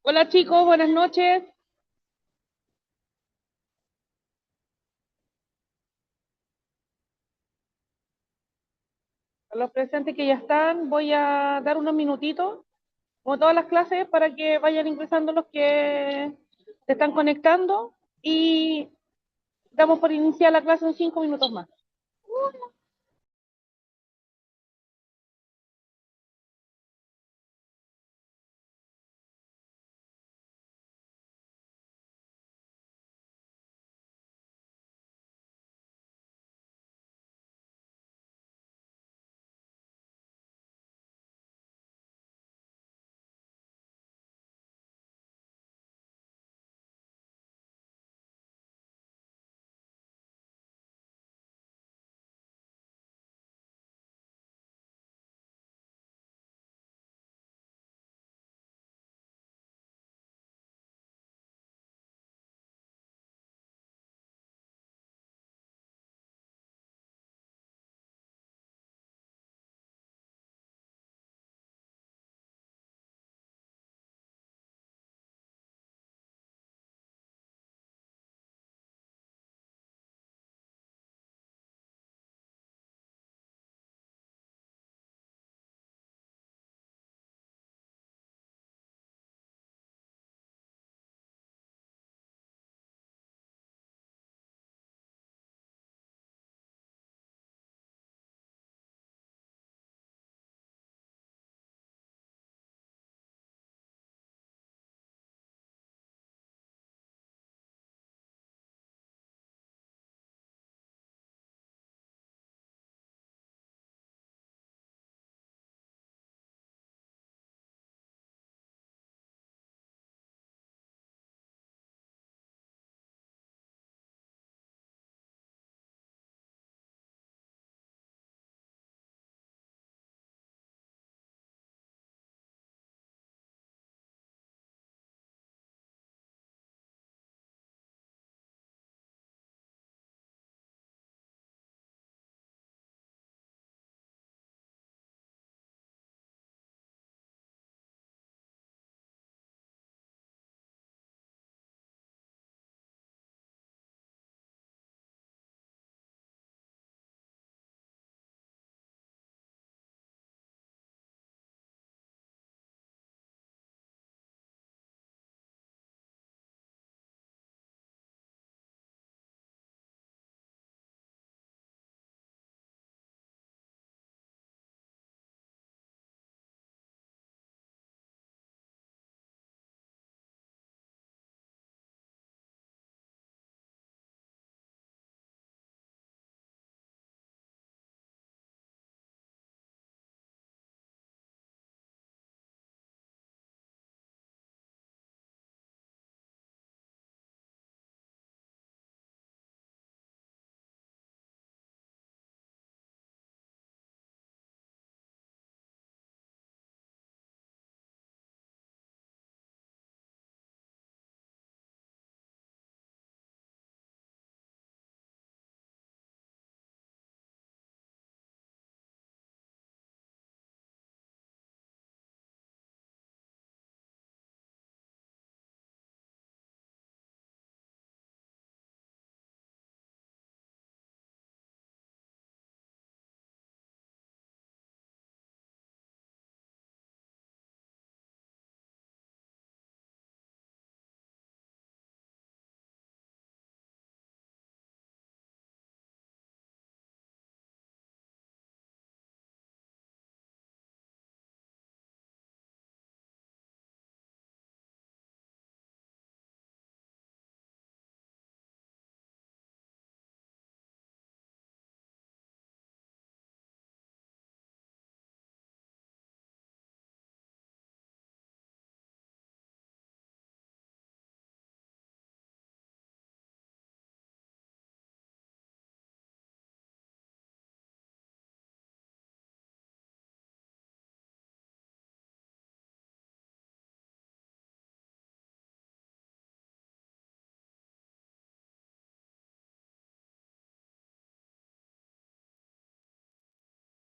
Hola chicos, buenas noches. A los presentes que ya están, voy a dar unos minutitos, como todas las clases, para que vayan ingresando los que se están conectando y damos por iniciar la clase en 5 minutos más.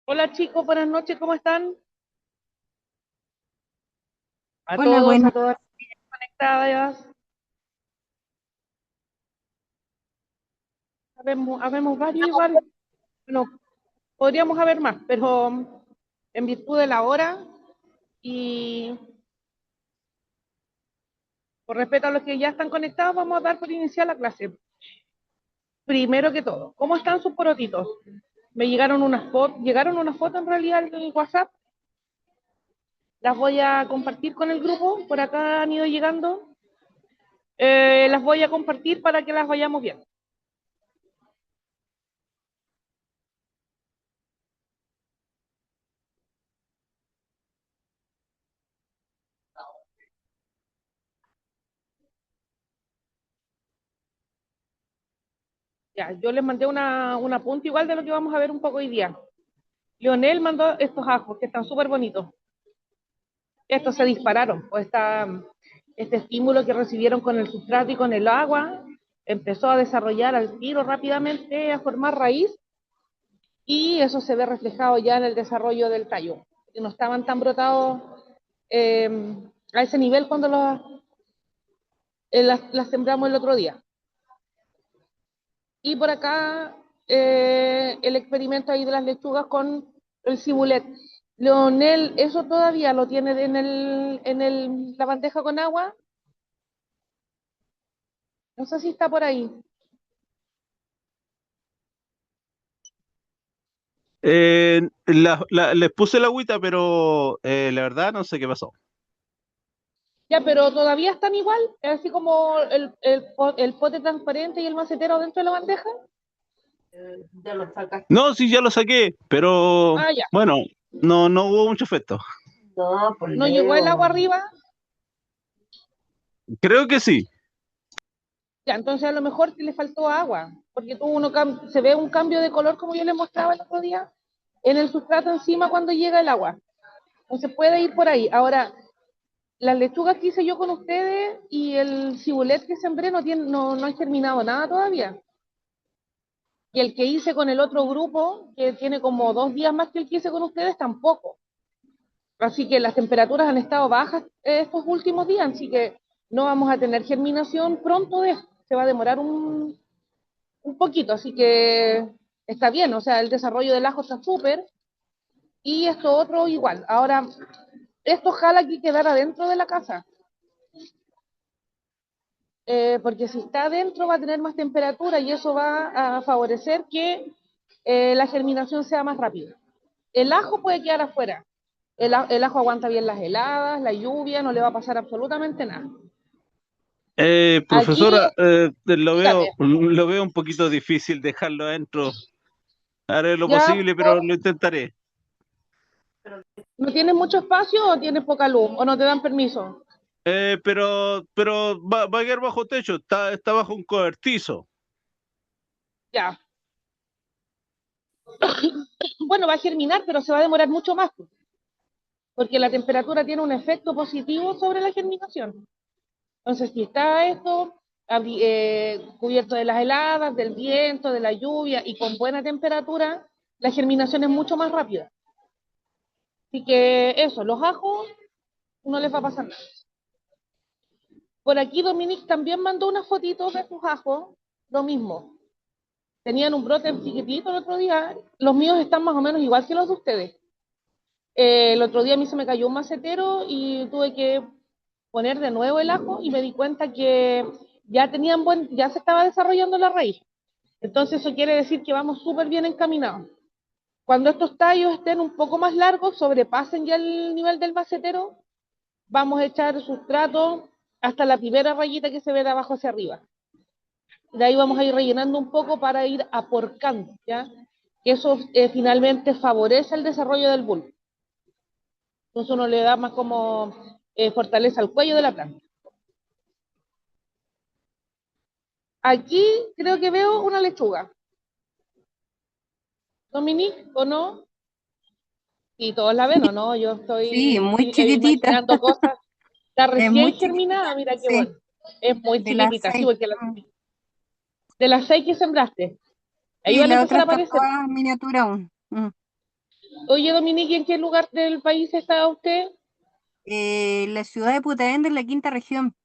Hola chicos, buenas noches, ¿cómo están? A Hola, todos, a buenas. todas. conectadas. Habemos varios y varios. Bueno, podríamos haber más, pero en virtud de la hora y por respeto a los que ya están conectados, vamos a dar por iniciar la clase. Primero que todo, ¿cómo están sus porotitos? Me llegaron unas fotos en realidad en el WhatsApp. Las voy a compartir con el grupo, por acá han ido llegando. Las voy a compartir para que las vayamos viendo. Ya, yo les mandé un apunte igual de lo que vamos a ver un poco hoy día. Lionel mandó estos ajos que están súper bonitos. Estos se dispararon, pues este estímulo que recibieron con el sustrato y con el agua empezó a desarrollar al tiro rápidamente, a formar raíz, y eso se ve reflejado ya en el desarrollo del tallo, que no estaban tan brotados a ese nivel cuando las sembramos el otro día. Y por acá el experimento ahí de las lechugas con el cibulet. Leonel, ¿eso todavía lo tiene la bandeja con agua? No sé si está por ahí. Les puse la agüita, pero la verdad no sé qué pasó. Ya, pero todavía están igual, así como el pote transparente y el macetero dentro de la bandeja. No, sí, ya lo saqué, pero Ah, ya. bueno, no hubo mucho efecto. No llegó el agua arriba. Creo que sí. Ya, entonces a lo mejor sí le faltó agua, porque se ve un cambio de color como yo les mostraba el otro día en el sustrato encima cuando llega el agua. Entonces puede ir por ahí. Ahora, las lechugas que hice yo con ustedes y el cibulet que sembré no han germinado nada todavía. Y el que hice con el otro grupo, que tiene como 2 días más que el que hice con ustedes, tampoco. Así que las temperaturas han estado bajas estos últimos días, así que no vamos a tener germinación pronto se va a demorar un poquito, así que está bien, o sea, el desarrollo del ajo está súper y esto otro igual. Ahora, esto ojalá que quedara dentro de la casa, porque si está adentro va a tener más temperatura y eso va a favorecer que la germinación sea más rápida. El ajo puede quedar afuera. El ajo aguanta bien las heladas, la lluvia, no le va a pasar absolutamente nada. Aquí, Profesora, dígame, lo veo un poquito difícil dejarlo adentro. Haré lo ¿ya posible, pero lo intentaré. no tienes mucho espacio o tienes poca luz o no te dan permiso? Pero va a quedar bajo techo, está bajo un cobertizo. Ya. Bueno, va a germinar, pero se va a demorar mucho más, porque la temperatura tiene un efecto positivo sobre la germinación. Entonces, si está esto cubierto de las heladas, del viento, de la lluvia y con buena temperatura, la germinación es mucho más rápida. Así que eso, los ajos no les va a pasar nada. Por aquí Dominique también mandó unas fotitos de sus ajos, lo mismo. Tenían un brote chiquitito el otro día, los míos están más o menos igual que los de ustedes. El otro día a mí se me cayó un macetero y tuve que poner de nuevo el ajo y me di cuenta que ya se estaba desarrollando la raíz. Entonces eso quiere decir que vamos súper bien encaminados. Cuando estos tallos estén un poco más largos, sobrepasen ya el nivel del macetero, vamos a echar sustrato hasta la primera rayita que se ve de abajo hacia arriba. De ahí vamos a ir rellenando un poco para ir aporcando, ¿ya? Que eso finalmente favorece el desarrollo del bulbo. Entonces uno le da más como fortaleza al cuello de la planta. Aquí creo que veo una lechuga. Dominique, ¿o no? Y todos la ven, ¿o no? Yo Sí, estoy muy chiquitita, imaginando cosas. Está es recién muy chiquitita, germinada, mira qué sí, bueno. Es muy de las chiquitita, sí, seis. porque de las 6 que sembraste, ahí Sí, van a la empezar otra a está aparecer. toda miniatura aún. Oye, Dominique, ¿en qué lugar del país está usted? La ciudad de Putaendo en la quinta región.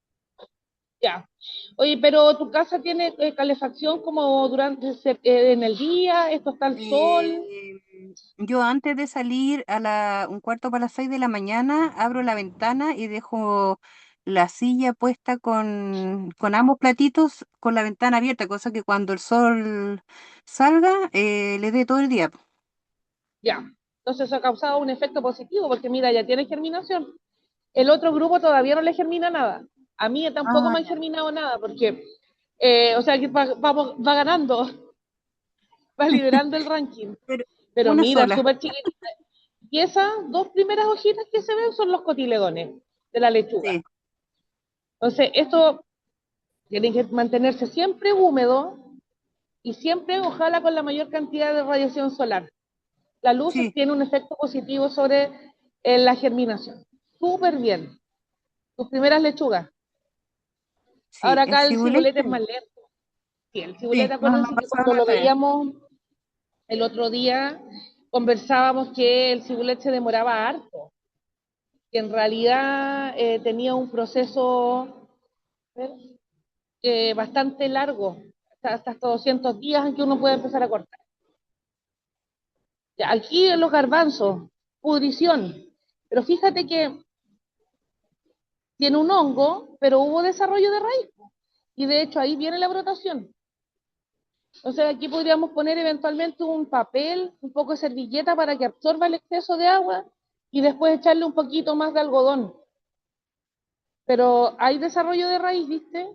Ya. Oye, pero tu casa tiene calefacción como en el día, esto está al sol. Eh, yo antes de salir un cuarto para las 6 de la mañana, abro la ventana y dejo la silla puesta con ambos platitos con la ventana abierta, cosa que cuando el sol salga, le dé todo el día. Ya. Entonces eso ha causado un efecto positivo, porque mira, ya tiene germinación. El otro grupo todavía no le germina nada. A mí tampoco Ah, me ha ya. germinado nada, porque, o sea, que va ganando, va liderando el ranking. Pero Pero una mira, sola. súper chiquitita. Y esas dos primeras hojitas que se ven son los cotiledones de la lechuga. Sí, Entonces, esto tiene que mantenerse siempre húmedo y siempre, ojalá, con la mayor cantidad de radiación solar. La luz sí, tiene un efecto positivo sobre la germinación. Súper bien. Tus primeras lechugas. sí. Ahora El acá el cibulete es cibulete, más lento. Sí, el cibulete, sí, no, me acuérdense que pasaba cuando la lo otra vez. veíamos el otro día, conversábamos que el cibulete se demoraba harto, que en realidad tenía un proceso bastante largo, hasta 200 días en que uno puede empezar a cortar. Ya, aquí en los garbanzos, pudrición. Pero fíjate que tiene un hongo, pero hubo desarrollo de raíz. Y de hecho ahí viene la brotación. O sea, aquí podríamos poner eventualmente un papel, un poco de servilleta para que absorba el exceso de agua y después echarle un poquito más de algodón. Pero hay desarrollo de raíz, ¿viste?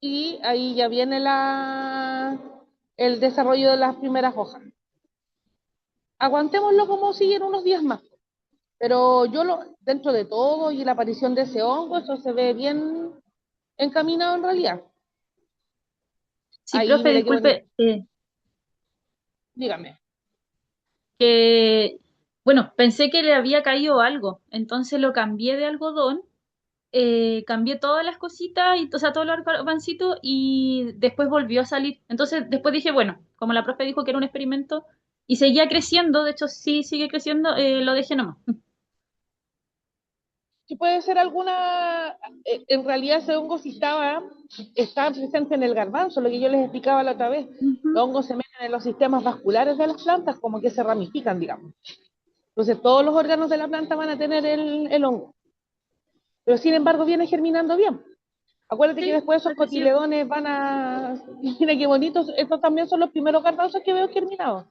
Y ahí ya viene el desarrollo de las primeras hojas. Aguantémoslo como siguen unos días más. Pero dentro de todo y la aparición de ese hongo, eso se ve bien encaminado en realidad. Sí, Ahí, profe, mira qué bonito. disculpe, Dígame. que, bueno, pensé que le había caído algo, entonces lo cambié de algodón, cambié todas las cositas, o sea, todos los garbancitos y después volvió a salir. Entonces después dije, bueno, como la profe dijo que era un experimento y seguía creciendo, de hecho sí sigue creciendo, lo dejé nomás. Si puede ser alguna, en realidad ese hongo sí estaba presente en el garbanzo, lo que yo les explicaba la otra vez. Ujú. Los hongos se meten en los sistemas vasculares de las plantas, como que se ramifican, digamos. Entonces todos los órganos de la planta van a tener el hongo. Pero sin embargo viene germinando bien. Acuérdate que Sí, después esos parece cierto. cotiledones van a... Mira qué bonitos, estos también son los primeros garbanzos que veo germinados.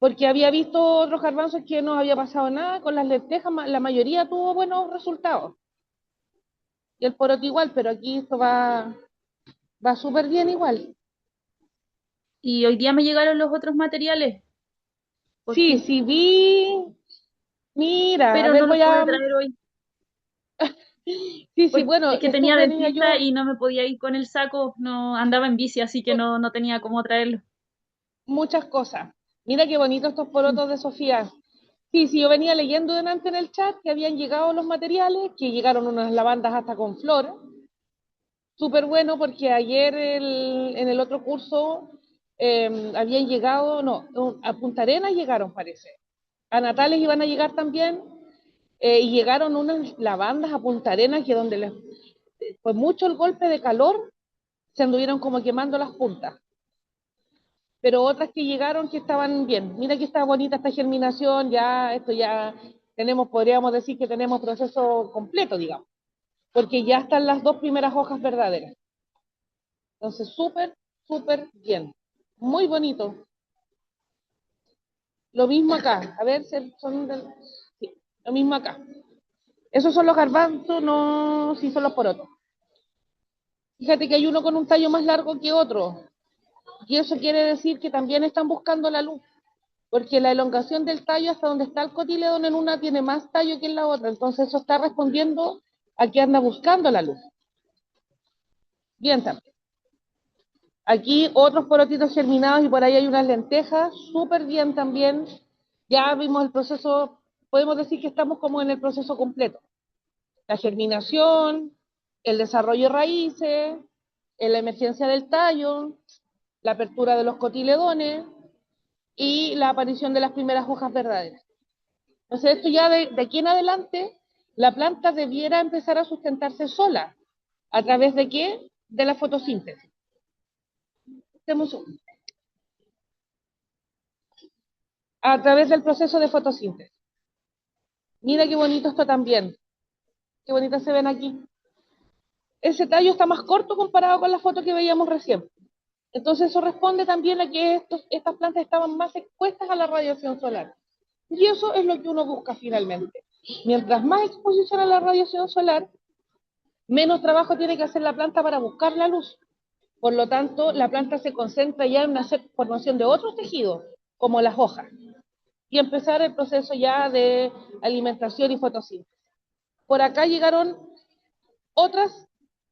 Porque había visto otros garbanzos que no había pasado nada, con las lentejas la mayoría tuvo buenos resultados. Y el poroto igual, pero aquí esto va súper bien igual. Y hoy día me llegaron los otros materiales, por Sí, fin, sí vi, mira, a pero ver, no los voy pude a, traer hoy. sí, sí, Pues bueno, es que es tenía súper, dentista yo, y no me podía ir con el saco, no andaba en bici, así que no tenía cómo traerlo. muchas cosas. Mira qué bonitos estos porotos de Sofía. Sí, sí, yo venía leyendo delante en el chat que habían llegado los materiales, que llegaron unas lavandas hasta con flor. Súper bueno porque ayer en el otro curso habían llegado, no, a Punta Arenas llegaron, parece. A Natales iban a llegar también, y llegaron unas lavandas a Punta Arenas que donde les fue mucho el golpe de calor, se anduvieron como quemando las puntas. Pero otras que llegaron que estaban bien. Mira que está bonita esta germinación, ya esto ya tenemos, podríamos decir que tenemos proceso completo, digamos, porque ya están las dos primeras hojas verdaderas. Entonces, súper, súper bien. Muy bonito. Lo mismo acá. A ver, sí, lo mismo acá. Esos son los garbanzos, no, sí son los porotos. Fíjate que hay uno con un tallo más largo que otro. Y eso quiere decir que también están buscando la luz. Porque la elongación del tallo hasta donde está el cotiledón en una tiene más tallo que en la otra. Entonces eso está respondiendo a que anda buscando la luz. Bien también. Aquí otros porotitos germinados y por ahí hay unas lentejas, súper bien también. Ya vimos el proceso, podemos decir que estamos como en el proceso completo. La germinación, el desarrollo de raíces, la emergencia del tallo, la apertura de los cotiledones y la aparición de las primeras hojas verdaderas. Entonces esto ya de aquí en adelante, la planta debiera empezar a sustentarse sola. ¿A través de qué? De la fotosíntesis. A través del proceso de fotosíntesis. Mira qué bonito esto también. Qué bonitas se ven aquí. Ese tallo está más corto comparado con la foto que veíamos recién. Entonces eso responde también a que estas plantas estaban más expuestas a la radiación solar. Y eso es lo que uno busca finalmente. Mientras más exposición a la radiación solar, menos trabajo tiene que hacer la planta para buscar la luz. Por lo tanto, la planta se concentra ya en una formación de otros tejidos, como las hojas, y empezar el proceso ya de alimentación y fotosíntesis. Por acá llegaron otras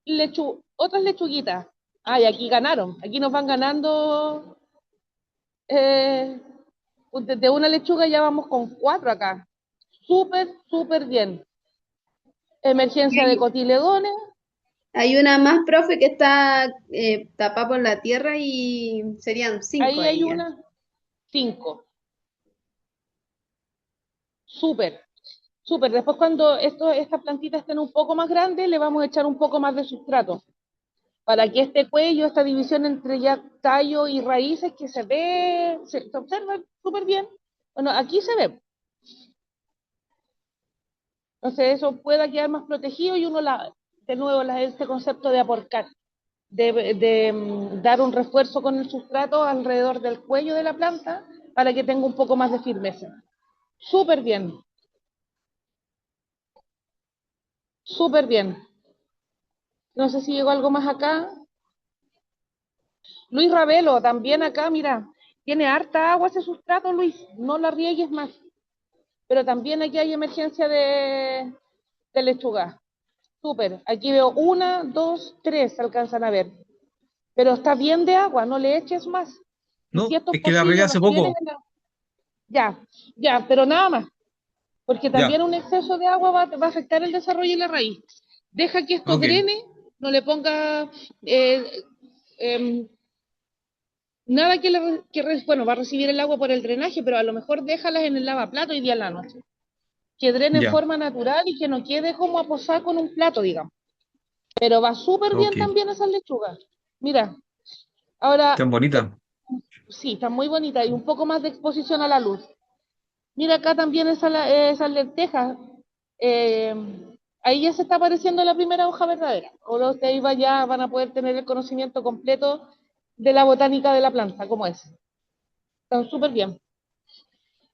lechuguitas. Ay, aquí ganaron. Aquí nos van ganando. De una lechuga ya vamos con 4 acá. Súper, súper bien. Emergencia de cotiledones. Hay una más, profe, que está tapada por la tierra y serían 5 Ahí hay ahí ya. una. 5. Súper, súper. Después cuando estas plantitas estén un poco más grandes, le vamos a echar un poco más de sustrato. Para que este cuello, esta división entre ya tallo y raíces que se ve, se observa súper bien. Bueno, aquí se ve. Entonces eso pueda quedar más protegido y uno de nuevo este concepto de aporcar, de dar un refuerzo con el sustrato alrededor del cuello de la planta para que tenga un poco más de firmeza. Súper bien. Súper bien. No sé si llegó algo más acá. Luis Ravelo, también acá, mira, tiene harta agua ese sustrato, Luis, no la riegues más. Pero también aquí hay emergencia de lechuga. Súper, aquí veo 1, 2, 3, se alcanzan a ver. Pero está bien de agua, no le eches más. Y No, si estos es que la regué pocillos hace los tienes poco. ya, pero nada más. Porque Ya, también un exceso de agua va a afectar el desarrollo de la raíz. Deja que esto ok. drene, no le ponga nada bueno, va a recibir el agua por el drenaje, pero a lo mejor déjalas en el lavaplato hoy día en la noche. Que drene en Ya, forma natural y que no quede como aposar con un plato, digamos. Pero va súper bien ok. también esas lechugas. Mira, ahora, Tan bonita. sí, está muy bonita y un poco más de exposición a la luz. Mira acá también esas lentejas. Eh, ahí ya se está apareciendo la primera hoja verdadera. Ahora ustedes ya van a poder tener el conocimiento completo de la botánica de la planta, como es. Están súper bien.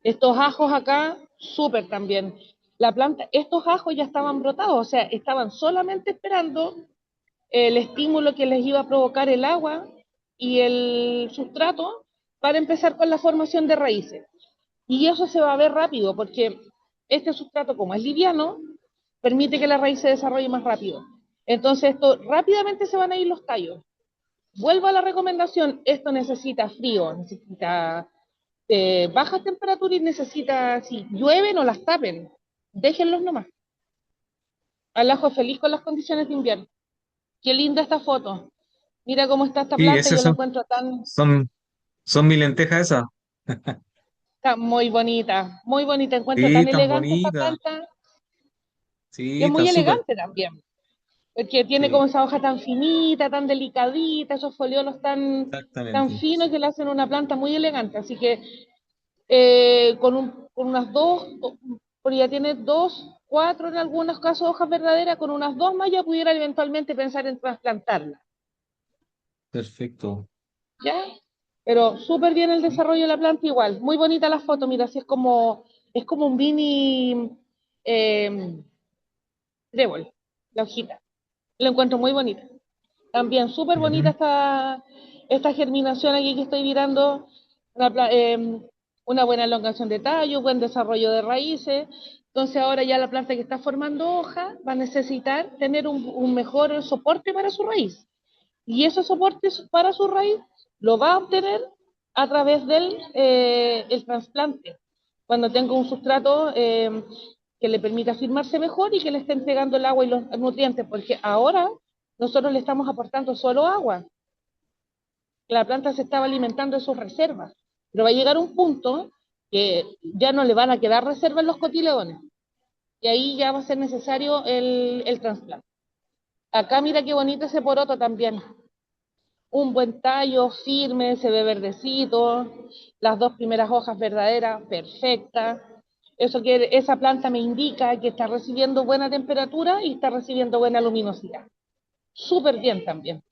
Estos ajos acá, súper también. La planta, estos ajos ya estaban brotados, o sea, estaban solamente esperando el estímulo que les iba a provocar el agua y el sustrato para empezar con la formación de raíces. Y eso se va a ver rápido, porque este sustrato, como es liviano, permite que la raíz se desarrolle más rápido. Entonces, esto rápidamente se van a ir los tallos. Vuelvo a la recomendación, esto necesita frío, necesita baja temperatura y necesita, si llueve, no las tapen, déjenlos nomás. Al ajo feliz con las condiciones de invierno. Qué linda esta foto. Mira cómo está esta Sí, planta, es yo la eso. encuentro Son mi lenteja esa. tan muy bonita, encuentro Sí, tan tan elegante esta bonita. planta, y Sí, es está muy súper. elegante también, porque tiene como Sí, esa hoja tan finita, tan delicadita, esos foliolos tan exactamente. finos que le hacen una planta muy elegante, así que con unas dos, porque ya tiene 2, 4 en algunos casos hojas verdaderas, con unas 2 más ya pudiera eventualmente pensar en trasplantarla, Perfecto. ¿ya? Pero súper bien el desarrollo de la planta igual, muy bonita la foto, mira, así es como un mini eh, trébol, la hojita, lo encuentro muy bonita. También súper bonita Ujú. esta germinación aquí que estoy mirando, una buena elongación de tallo, buen desarrollo de raíces. Entonces ahora ya la planta que está formando hoja va a necesitar tener un mejor soporte para su raíz. Y esos soportes para su raíz lo va a obtener a través del el trasplante, cuando tenga un sustrato que le permita firmarse mejor y que le esté entregando el agua y los nutrientes, porque ahora nosotros le estamos aportando solo agua, la planta se estaba alimentando de sus reservas, pero va a llegar un punto que ya no le van a quedar reservas en los cotiledones, y ahí ya va a ser necesario el trasplante. Acá mira qué bonito ese poroto también. Un buen tallo, firme, se ve verdecito, las dos primeras hojas verdaderas, perfectas. Esa planta me indica que está recibiendo buena temperatura y está recibiendo buena luminosidad. Súper bien también.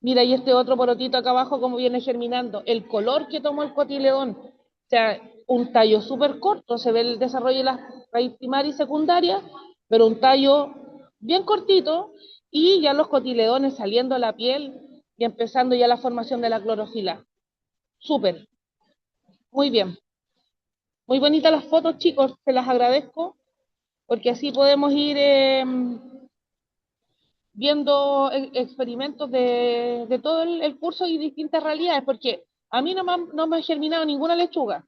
Mira, y este otro porotito acá abajo como viene germinando. El color que tomó el cotileón. O sea, un tallo súper corto, se ve el desarrollo de las raíces primaria y secundaria, pero un tallo bien cortito y ya los cotiledones saliendo a la piel y empezando ya la formación de la clorofila. Súper, muy bien. Muy bonitas las fotos, chicos, se las agradezco, porque así podemos ir viendo experimentos de todo el curso y distintas realidades, porque a mí no me ha germinado ninguna lechuga.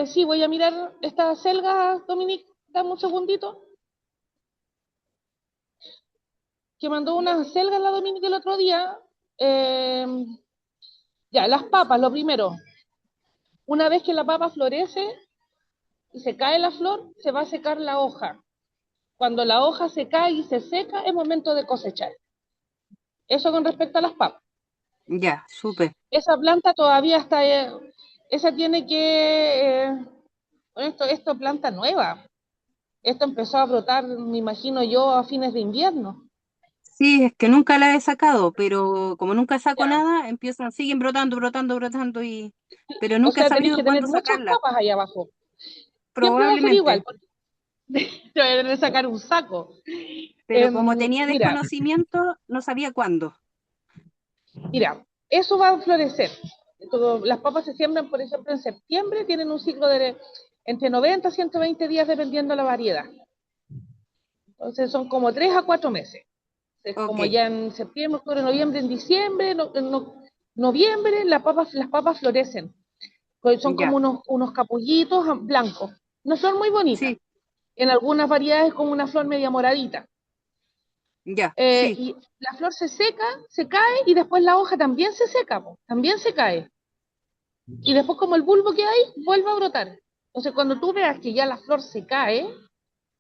Sí, voy a mirar esta selga, Dominique, dame un segundito, que mandó unas selgas la Dominique el otro día. Eh, ya, las papas, lo primero. Una vez que la papa florece y se cae la flor, se va a secar la hoja. Cuando la hoja se cae y se seca, es momento de cosechar. Eso con respecto a las papas. Ya, súper. Esa planta todavía está, esa tiene que, esto planta nueva. Esto empezó a brotar, me imagino yo, a fines de invierno. Sí, es que nunca la he sacado, pero como nunca saco Ya. nada, siguen brotando, brotando, brotando pero O nunca he sea, tenéis sabido que tener cuándo muchas sacarla. papas ahí abajo. Siempre va a ser igual, Probablemente. porque te voy a tener que sacar un saco. Pero como tenía Mira, desconocimiento, no sabía cuándo. mira, eso va a florecer. Las papas se siembran, por ejemplo, en septiembre, tienen un ciclo de entre 90 y 120 días dependiendo de la variedad. Entonces son como 3 a 4 meses. Es Ok, como ya en septiembre, octubre, noviembre, en diciembre, noviembre, las papas florecen. Pues son como ya. unos capullitos blancos. Una flor muy bonita. Sí, En algunas variedades como una flor media moradita. ya, sí, Y la flor se seca, se cae y después la hoja también se seca, también se cae. Y después como el bulbo que hay, vuelve a brotar. Entonces cuando tú veas que ya la flor se cae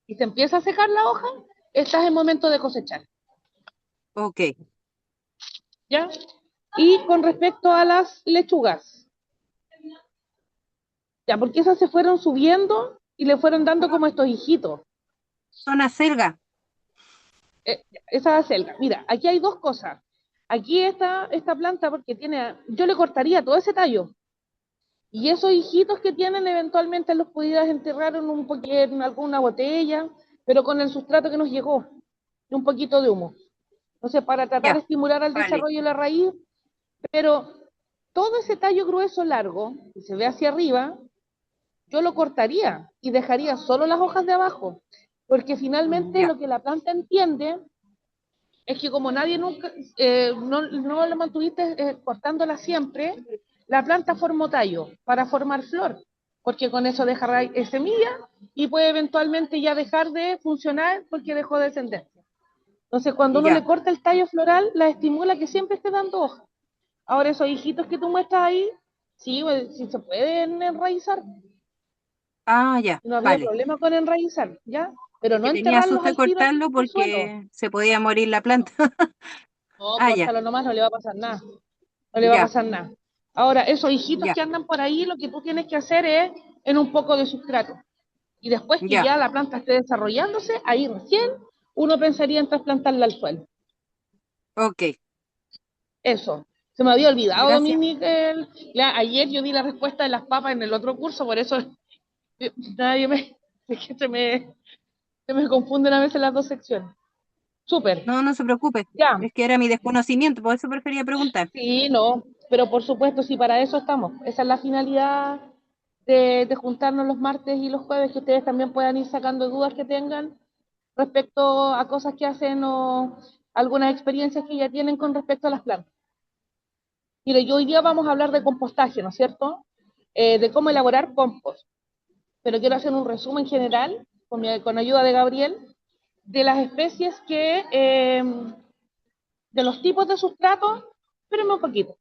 y se empieza a secar la hoja, estás en momento de cosechar. ok. ¿Ya? Y con respecto a las lechugas, ya, porque esas se fueron subiendo y le fueron dando como estos hijitos. Son acelga. Esa acelga. Mira, aquí hay dos cosas. Aquí esta planta, porque yo le cortaría todo ese tallo. Y esos hijitos que tienen, eventualmente los pudieras enterrar en alguna botella, pero con el sustrato que nos llegó, un poquito de humo. Entonces, para tratar de Ya, estimular al vale. desarrollo de la raíz, pero todo ese tallo grueso largo, que se ve hacia arriba, yo lo cortaría y dejaría solo las hojas de abajo, porque finalmente Ya, lo que la planta entiende es que como nadie nunca, no lo mantuviste cortándola siempre, la planta formó tallo para formar flor, porque con eso deja semilla y puede eventualmente ya dejar de funcionar porque dejó descendencia. Entonces cuando uno le ya. corta el tallo floral, la estimula que siempre esté dando hojas. Ahora esos hijitos que tú muestras ahí, sí, sí se pueden enraizar, Ah, ya, no habría vale. problema con enraizar, ¿ya? Pero no Que tenía enterrarlos susto al tiro cortarlo en el suelo. porque se podía morir la planta. No, Ah, ya, córtalo nomás, no le va a pasar nada. No le va a ya, pasar nada. Ahora, esos hijitos ya, que andan por ahí, lo que tú tienes que hacer es en un poco de sustrato. Y después que ya. ya la planta esté desarrollándose, ahí recién uno pensaría en trasplantarla al suelo. Ok, Eso. Se me había olvidado, gracias. Dominique. Ayer yo di la respuesta de las papas en el otro curso, por eso nadie me, es que se me confunden a veces las dos secciones. Súper. No, no se preocupe. Ya. Es que era mi desconocimiento, por eso prefería preguntar. Sí, no, pero por supuesto, sí, para eso estamos. Esa es la finalidad de juntarnos los martes y los jueves, que ustedes también puedan ir sacando dudas que tengan respecto a cosas que hacen o algunas experiencias que ya tienen con respecto a las plantas. Mire, yo hoy día vamos a hablar de compostaje, ¿no es cierto? De cómo elaborar compost, pero quiero hacer un resumen general, con ayuda de Gabriel, de las especies de los tipos de sustratos, espérenme un poquito.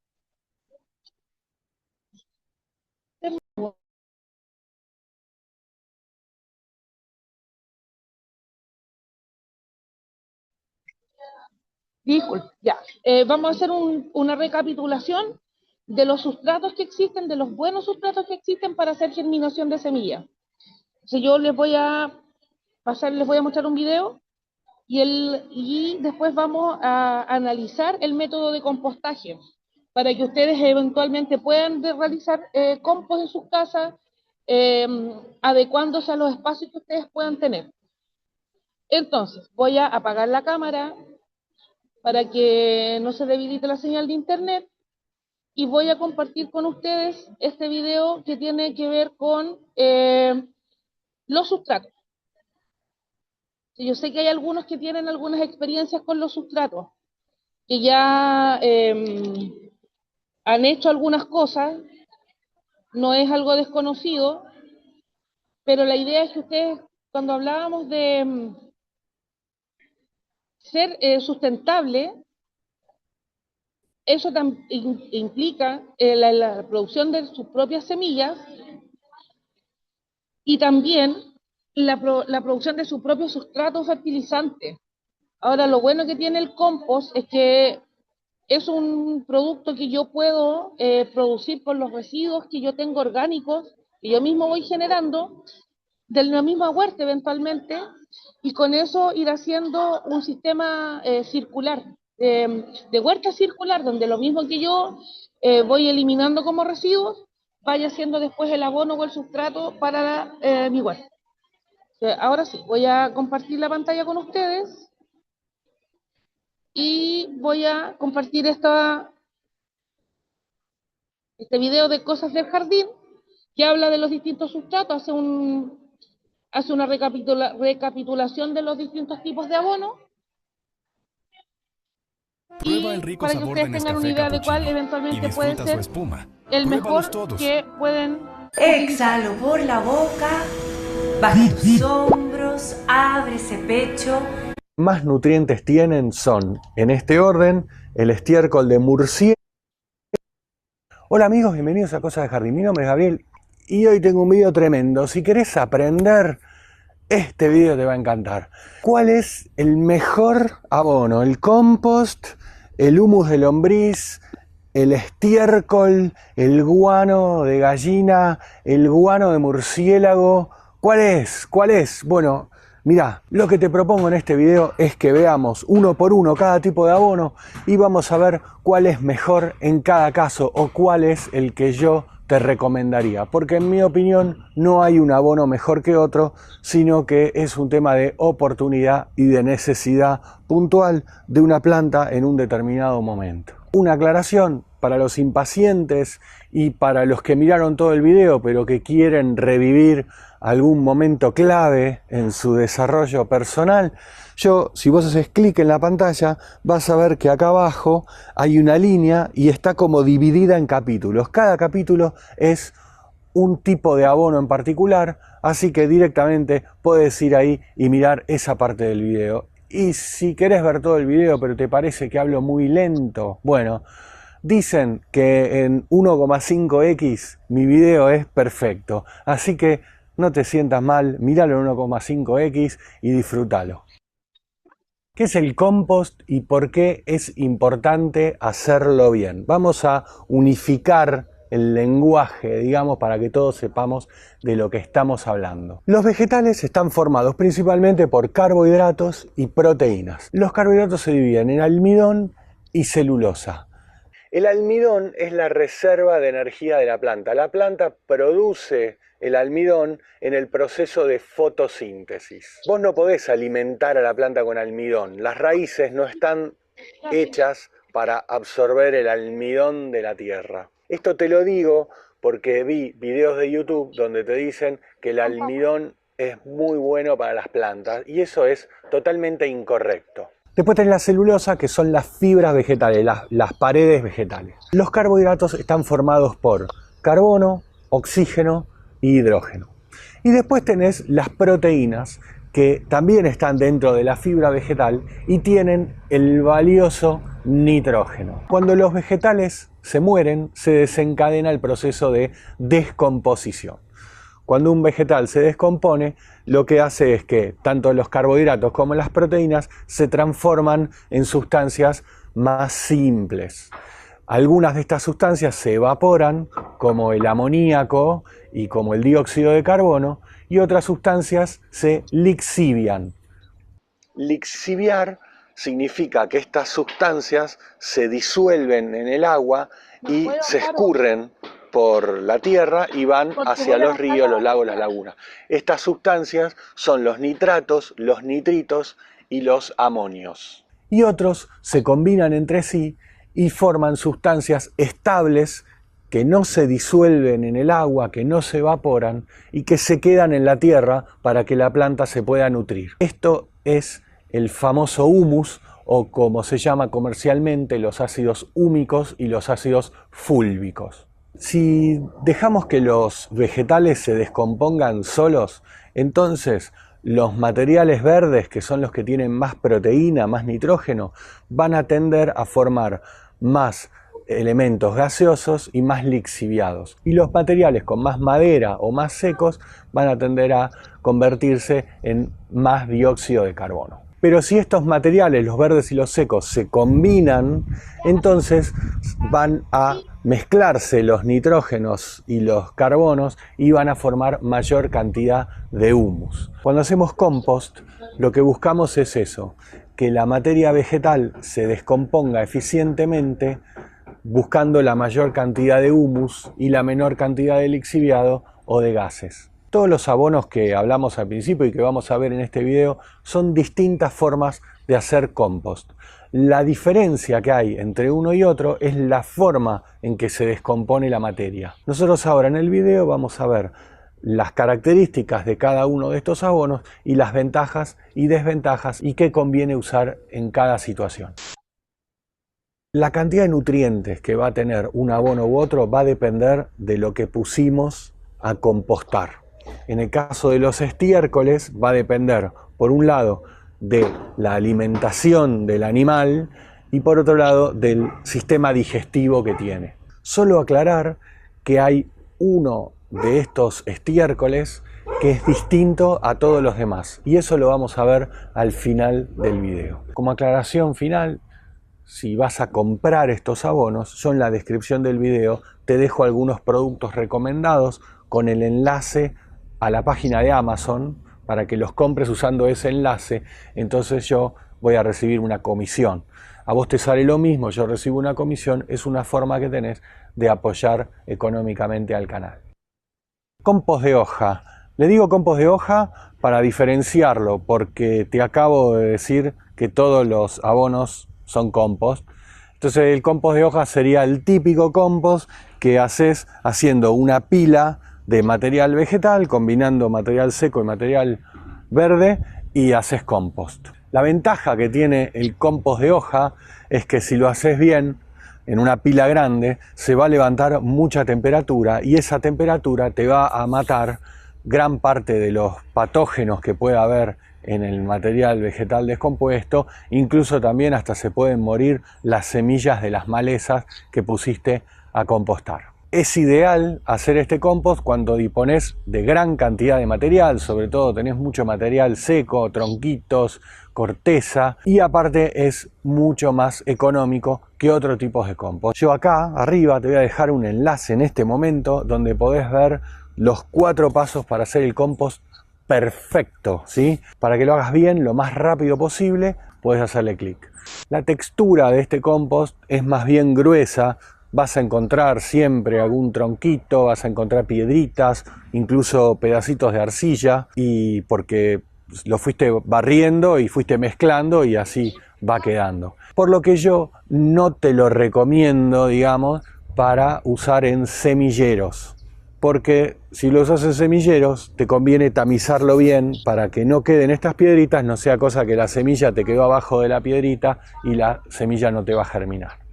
Disculpe, ya. Vamos a hacer una recapitulación de los sustratos que existen, de los buenos sustratos que existen para hacer germinación de semillas. Entonces yo les voy a mostrar un video y después vamos a analizar el método de compostaje para que ustedes eventualmente puedan realizar compost en sus casas, adecuándose a los espacios que ustedes puedan tener. Entonces, voy a apagar la cámara para que no se debilite la señal de internet y voy a compartir con ustedes este video que tiene que ver con los sustratos. Yo sé que hay algunos que tienen algunas experiencias con los sustratos, que ya han hecho algunas cosas, no es algo desconocido, pero la idea es que ustedes, cuando hablábamos de ser sustentable, eso implica la producción de sus propias semillas y también la producción de su propio sustrato fertilizante. Ahora, lo bueno que tiene el compost es que es un producto que yo puedo producir con los residuos que yo tengo orgánicos, que yo mismo voy generando, de la misma huerta eventualmente, y con eso ir haciendo un sistema circular, de huerta circular, donde lo mismo que yo voy eliminando como residuos, vaya haciendo después el abono o el sustrato para mi huerta. Ahora sí, voy a compartir la pantalla con ustedes y voy a compartir este video de cosas del jardín que habla de los distintos sustratos, hace una recapitulación de los distintos tipos de abono. Prueba el rico para que sabor ustedes de tengan una Nescafé idea de cuál Cappuccino eventualmente y puede disfruta su ser espuma. el Pruébalos mejor todos. que pueden Exhalo por la boca, baja tus hombros, abre ese pecho. Más nutrientes tienen son, en este orden, el estiércol de murciélago. Hola amigos, bienvenidos a Cosas de Jardín. Mi nombre es Gabriel y hoy tengo un video tremendo. Si querés aprender, este video te va a encantar. ¿Cuál es el mejor abono? ¿El compost, el humus de lombriz, el estiércol, el guano de gallina, el guano de murciélago? ¿Cuál es? ¿Cuál es? Bueno, mirá, lo que te propongo en este video es que veamos uno por uno cada tipo de abono y vamos a ver cuál es mejor en cada caso o cuál es el que yo te recomendaría, porque en mi opinión no hay un abono mejor que otro, sino que es un tema de oportunidad y de necesidad puntual de una planta en un determinado momento. Una aclaración para los impacientes y para los que miraron todo el video pero que quieren revivir algún momento clave en su desarrollo personal. Si vos haces clic en la pantalla, vas a ver que acá abajo hay una línea y está como dividida en capítulos. Cada capítulo es un tipo de abono en particular, así que directamente puedes ir ahí y mirar esa parte del video. Y si querés ver todo el video pero te parece que hablo muy lento, bueno, dicen que en 1,5x mi video es perfecto, así que no te sientas mal, míralo en 1,5x y disfrútalo. ¿Qué es el compost y por qué es importante hacerlo bien? Vamos a unificar el lenguaje, digamos, para que todos sepamos de lo que estamos hablando. Los vegetales están formados principalmente por carbohidratos y proteínas. Los carbohidratos se dividen en almidón y celulosa. El almidón es la reserva de energía de la planta. La planta produce el almidón en el proceso de fotosíntesis. Vos no podés alimentar a la planta con almidón. Las raíces no están hechas para absorber el almidón de la tierra. Esto te lo digo porque vi videos de YouTube donde te dicen que el almidón es muy bueno para las plantas y eso es totalmente incorrecto. Después tenés la celulosa, que son las fibras vegetales, las paredes vegetales. Los carbohidratos están formados por carbono, oxígeno y hidrógeno. Y después tenés las proteínas, que también están dentro de la fibra vegetal y tienen el valioso nitrógeno. Cuando los vegetales se mueren, se desencadena el proceso de descomposición. Cuando un vegetal se descompone, lo que hace es que tanto los carbohidratos como las proteínas se transforman en sustancias más simples. Algunas de estas sustancias se evaporan, como el amoníaco y como el dióxido de carbono, y otras sustancias se lixivian. Lixiviar significa que estas sustancias se disuelven en el agua y se escurren por la tierra y van hacia los ríos, los lagos, las lagunas. Estas sustancias son los nitratos, los nitritos y los amonios. Y otros se combinan entre sí y forman sustancias estables que no se disuelven en el agua, que no se evaporan y que se quedan en la tierra para que la planta se pueda nutrir. Esto es el famoso humus, o como se llama comercialmente, los ácidos húmicos y los ácidos fúlvicos. Si dejamos que los vegetales se descompongan solos, entonces los materiales verdes, que son los que tienen más proteína, más nitrógeno, van a tender a formar más elementos gaseosos y más lixiviados. Y los materiales con más madera o más secos van a tender a convertirse en más dióxido de carbono. Pero si estos materiales, los verdes y los secos, se combinan, entonces van a mezclarse los nitrógenos y los carbonos y van a formar mayor cantidad de humus. Cuando hacemos compost, lo que buscamos es eso, que la materia vegetal se descomponga eficientemente, buscando la mayor cantidad de humus y la menor cantidad de lixiviado o de gases. Todos los abonos que hablamos al principio y que vamos a ver en este video son distintas formas de hacer compost. La diferencia que hay entre uno y otro es la forma en que se descompone la materia. Nosotros ahora en el video vamos a ver las características de cada uno de estos abonos y las ventajas y desventajas y qué conviene usar en cada situación. La cantidad de nutrientes que va a tener un abono u otro va a depender de lo que pusimos a compostar. En el caso de los estiércoles va a depender, por un lado, de la alimentación del animal y por otro lado del sistema digestivo que tiene. Solo aclarar que hay uno de estos estiércoles que es distinto a todos los demás y eso lo vamos a ver al final del video. Como aclaración final, si vas a comprar estos abonos, yo en la descripción del video te dejo algunos productos recomendados con el enlace a la página de Amazon para que los compres usando ese enlace. Entonces yo voy a recibir una comisión. A vos te sale lo mismo, yo recibo una comisión, es una forma que tenés de apoyar económicamente al canal. Compost de hoja. Le digo compost de hoja para diferenciarlo, porque te acabo de decir que todos los abonos son compost. Entonces el compost de hoja sería el típico compost que haces haciendo una pila de material vegetal, combinando material seco y material verde y haces compost. La ventaja que tiene el compost de hoja es que si lo haces bien, en una pila grande, se va a levantar mucha temperatura y esa temperatura te va a matar gran parte de los patógenos que puede haber en el material vegetal descompuesto, incluso también hasta se pueden morir las semillas de las malezas que pusiste a compostar. Es ideal hacer este compost cuando dispones de gran cantidad de material, sobre todo tenés mucho material seco, tronquitos, corteza y aparte es mucho más económico que otro tipo de compost. Yo acá arriba te voy a dejar un enlace en este momento donde podés ver los 4 pasos para hacer el compost perfecto, ¿sí? Para que lo hagas bien lo más rápido posible, puedes hacerle clic. La textura de este compost es más bien gruesa. Vas a encontrar siempre algún tronquito, vas a encontrar piedritas, incluso pedacitos de arcilla, y porque lo fuiste barriendo y fuiste mezclando y así va quedando. Por lo que yo no te lo recomiendo, digamos, para usar en semilleros, porque si lo usas en semilleros te conviene tamizarlo bien para que no queden estas piedritas, no sea cosa que la semilla te quedó abajo de la piedrita y la semilla no te va a germinar.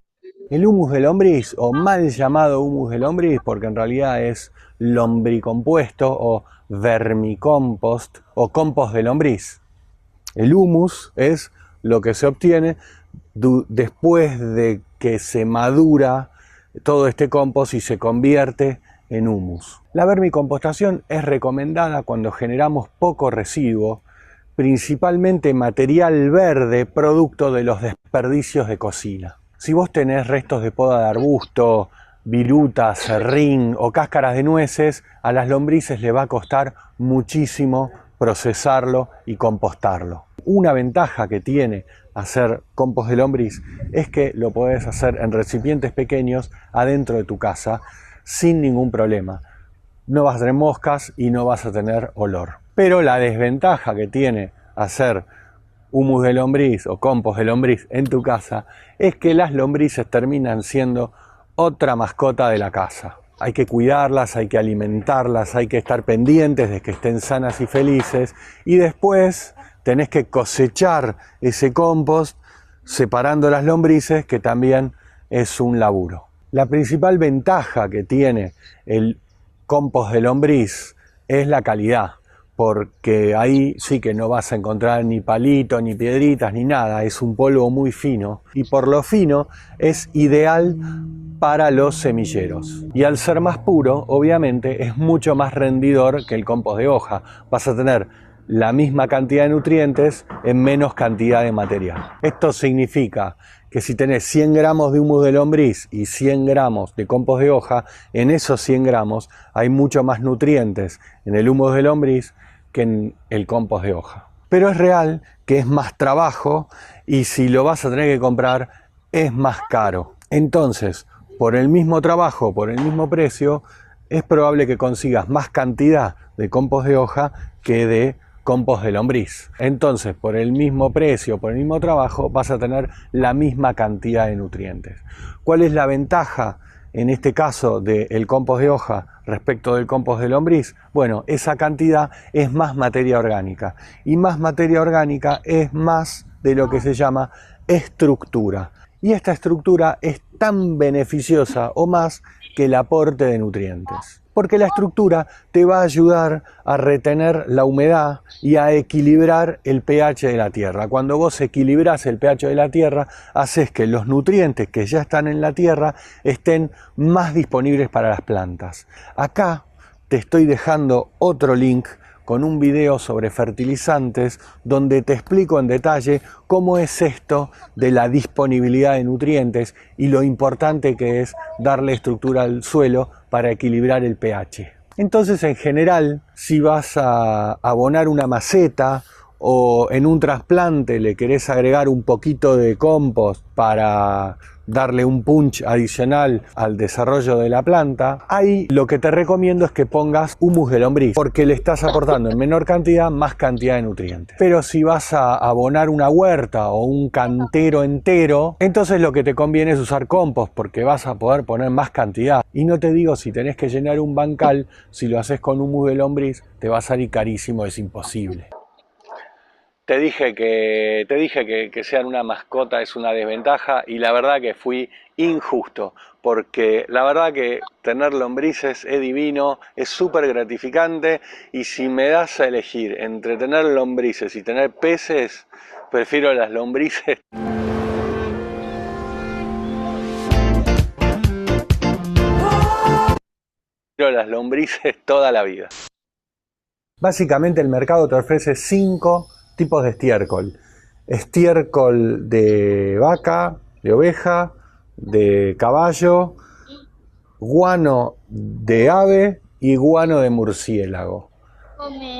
El humus de lombriz, o mal llamado humus de lombriz, porque en realidad es lombricompuesto o vermicompost o compost de lombriz. El humus es lo que se obtiene después de que se madura todo este compost y se convierte en humus. La vermicompostación es recomendada cuando generamos poco residuo, principalmente material verde producto de los desperdicios de cocina. Si vos tenés restos de poda de arbusto, viruta, serrín o cáscaras de nueces, a las lombrices le va a costar muchísimo procesarlo y compostarlo. Una ventaja que tiene hacer compost de lombriz es que lo podés hacer en recipientes pequeños adentro de tu casa sin ningún problema. No vas a tener moscas y no vas a tener olor. Pero la desventaja que tiene hacer humus de lombriz o compost de lombriz en tu casa es que las lombrices terminan siendo otra mascota de la casa. Hay que cuidarlas, hay que alimentarlas, hay que estar pendientes de que estén sanas y felices, y después tenés que cosechar ese compost separando las lombrices, que también es un laburo. La principal ventaja que tiene el compost de lombriz es la calidad, porque ahí sí que no vas a encontrar ni palitos, ni piedritas, ni nada. Es un polvo muy fino y por lo fino es ideal para los semilleros. Y al ser más puro, obviamente, es mucho más rendidor que el compost de hoja. Vas a tener la misma cantidad de nutrientes en menos cantidad de material. Esto significa que si tenés 100 gramos de humus de lombriz y 100 gramos de compost de hoja, en esos 100 gramos hay mucho más nutrientes en el humus de lombriz que en el compost de hoja. Pero es real que es más trabajo y si lo vas a tener que comprar es más caro. Entonces, por el mismo trabajo, por el mismo precio, es probable que consigas más cantidad de compost de hoja que de compost de lombriz. Entonces, por el mismo precio, por el mismo trabajo, vas a tener la misma cantidad de nutrientes. ¿Cuál es la ventaja en este caso del compost de hoja respecto del compost de lombriz? Bueno, esa cantidad es más materia orgánica, y más materia orgánica es más de lo que se llama estructura. Y esta estructura es tan beneficiosa o más que el aporte de nutrientes. Porque la estructura te va a ayudar a retener la humedad y a equilibrar el pH de la tierra. Cuando vos equilibrás el pH de la tierra, haces que los nutrientes que ya están en la tierra estén más disponibles para las plantas. Acá te estoy dejando otro link con un video sobre fertilizantes donde te explico en detalle cómo es esto de la disponibilidad de nutrientes y lo importante que es darle estructura al suelo para equilibrar el pH. Entonces, en general, si vas a abonar una maceta o en un trasplante le querés agregar un poquito de compost para darle un punch adicional al desarrollo de la planta, ahí lo que te recomiendo es que pongas humus de lombriz, porque le estás aportando en menor cantidad más cantidad de nutrientes. Pero si vas a abonar una huerta o un cantero entero, entonces lo que te conviene es usar compost, porque vas a poder poner más cantidad. Y no te digo si tenés que llenar un bancal, si lo haces con humus de lombriz te va a salir carísimo, es imposible. Te dije que sean una mascota es una desventaja, y la verdad que fui injusto, porque la verdad que tener lombrices es divino, es súper gratificante, y si me das a elegir entre tener lombrices y tener peces, prefiero las lombrices. Prefiero las lombrices toda la vida. Básicamente el mercado te ofrece 5 tipos de estiércol. Estiércol de vaca, de oveja, de caballo, guano de ave y guano de murciélago.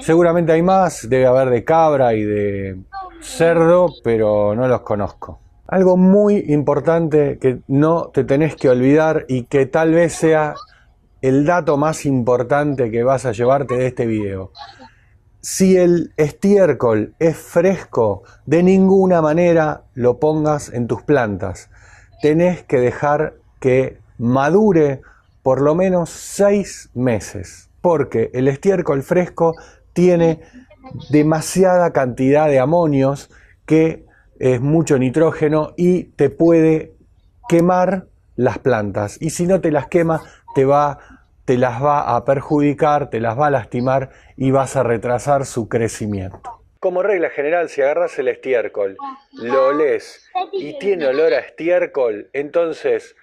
Seguramente hay más, debe haber de cabra y de cerdo, pero no los conozco. Algo muy importante que no te tenés que olvidar y que tal vez sea el dato más importante que vas a llevarte de este video. Si el estiércol es fresco, de ninguna manera lo pongas en tus plantas. Tenés que dejar que madure por lo menos 6 meses, porque el estiércol fresco tiene demasiada cantidad de amonios, que es mucho nitrógeno, y te puede quemar las plantas. Y si no te las quema, te las va a perjudicar, te las va a lastimar y vas a retrasar su crecimiento. Como regla general, si agarras el estiércol, lo olés y tiene olor a estiércol, entonces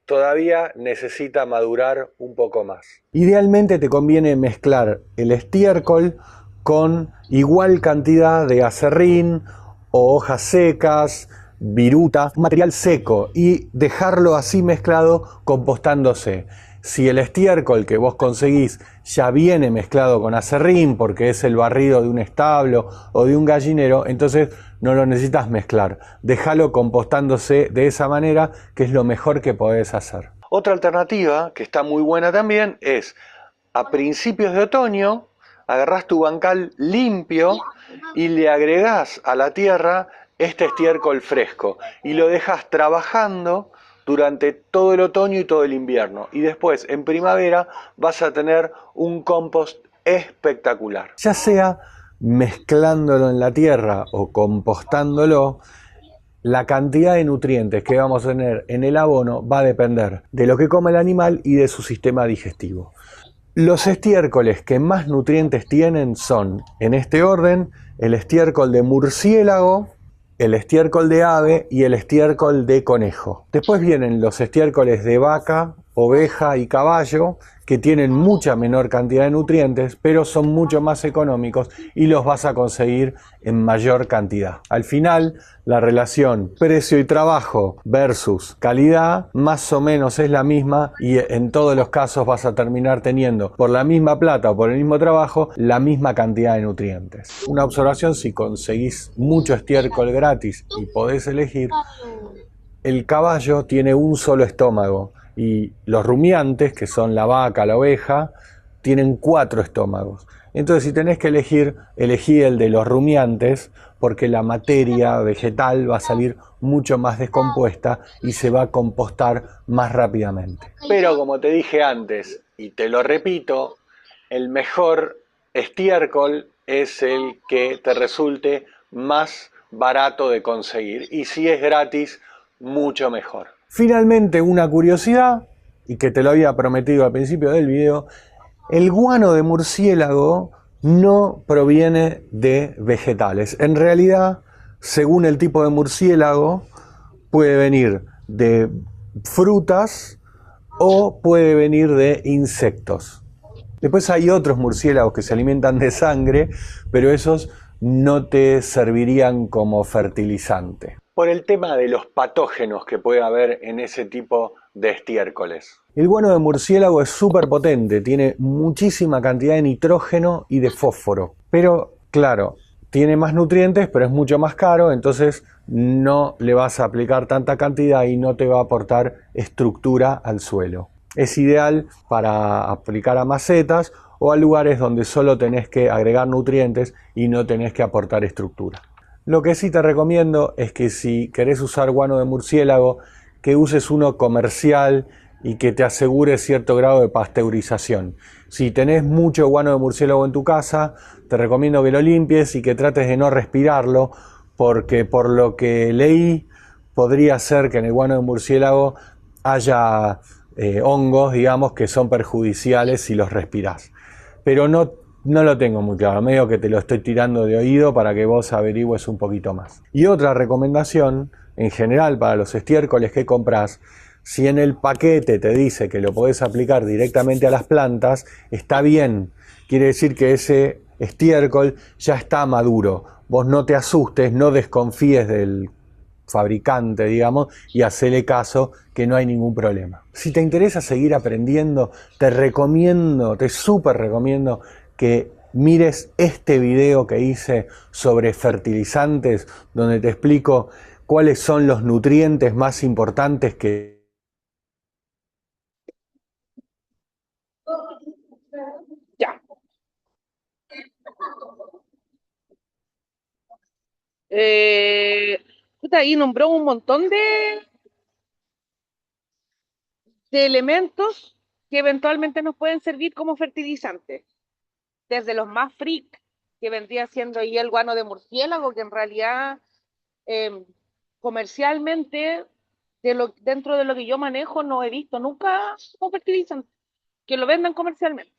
todavía necesita madurar un poco más. Idealmente te conviene mezclar el estiércol con igual cantidad de acerrín o hojas secas, viruta, un material seco, y dejarlo así mezclado compostándose. Si el estiércol que vos conseguís ya viene mezclado con acerrín porque es el barrido de un establo o de un gallinero, entonces no lo necesitas mezclar. Déjalo compostándose de esa manera, que es lo mejor que podés hacer. Otra alternativa que está muy buena también es, a principios de otoño, agarrás tu bancal limpio y le agregás a la tierra este estiércol fresco y lo dejas trabajando durante todo el otoño y todo el invierno, y después en primavera vas a tener un compost espectacular. Ya sea mezclándolo en la tierra o compostándolo, la cantidad de nutrientes que vamos a tener en el abono va a depender de lo que come el animal y de su sistema digestivo. Los estiércoles que más nutrientes tienen son, en este orden, el estiércol de murciélago, el estiércol de ave y el estiércol de conejo. Después vienen los estiércoles de vaca, oveja y caballo, que tienen mucha menor cantidad de nutrientes, pero son mucho más económicos y los vas a conseguir en mayor cantidad. Al final, la relación precio y trabajo versus calidad más o menos es la misma, y en todos los casos vas a terminar teniendo, por la misma plata o por el mismo trabajo, la misma cantidad de nutrientes. Una observación: si conseguís mucho estiércol gratis y podés elegir, el caballo tiene un solo estómago y los rumiantes, que son la vaca, la oveja, tienen 4 estómagos. Entonces, si tenés que elegir, elegí el de los rumiantes, porque la materia vegetal va a salir mucho más descompuesta y se va a compostar más rápidamente. Pero como te dije antes, y te lo repito, el mejor estiércol es el que te resulte más barato de conseguir, y si es gratis, mucho mejor. Finalmente, una curiosidad, y que te lo había prometido al principio del video: el guano de murciélago no proviene de vegetales. En realidad, según el tipo de murciélago, puede venir de frutas o puede venir de insectos. Después hay otros murciélagos que se alimentan de sangre, pero esos no te servirían como fertilizante, por el tema de los patógenos que puede haber en ese tipo de estiércoles. El guano de murciélago es súper potente, tiene muchísima cantidad de nitrógeno y de fósforo, pero claro, tiene más nutrientes, pero es mucho más caro, entonces no le vas a aplicar tanta cantidad y no te va a aportar estructura al suelo. Es ideal para aplicar a macetas o a lugares donde solo tenés que agregar nutrientes y no tenés que aportar estructura. Lo que sí te recomiendo es que si querés usar guano de murciélago, que uses uno comercial y que te asegure cierto grado de pasteurización. Si tenés mucho guano de murciélago en tu casa, te recomiendo que lo limpies y que trates de no respirarlo, porque por lo que leí, podría ser que en el guano de murciélago haya hongos, digamos, que son perjudiciales si los respirás. Pero no lo tengo muy claro, medio que te lo estoy tirando de oído para que vos averigües un poquito más. Y otra recomendación, en general para los estiércoles que comprás, si en el paquete te dice que lo podés aplicar directamente a las plantas, está bien. Quiere decir que ese estiércol ya está maduro. Vos no te asustes, no desconfíes del fabricante, digamos, y hacele caso, que no hay ningún problema. Si te interesa seguir aprendiendo, te súper recomiendo que mires este video que hice sobre fertilizantes, donde te explico cuáles son los nutrientes más importantes que... Ya. Ahí nombró un montón de elementos que eventualmente nos pueden servir como fertilizantes. Desde los más freak, que vendría siendo ahí el guano de murciélago, que en realidad comercialmente, dentro de lo que yo manejo, no he visto nunca como fertilizante, que lo vendan comercialmente.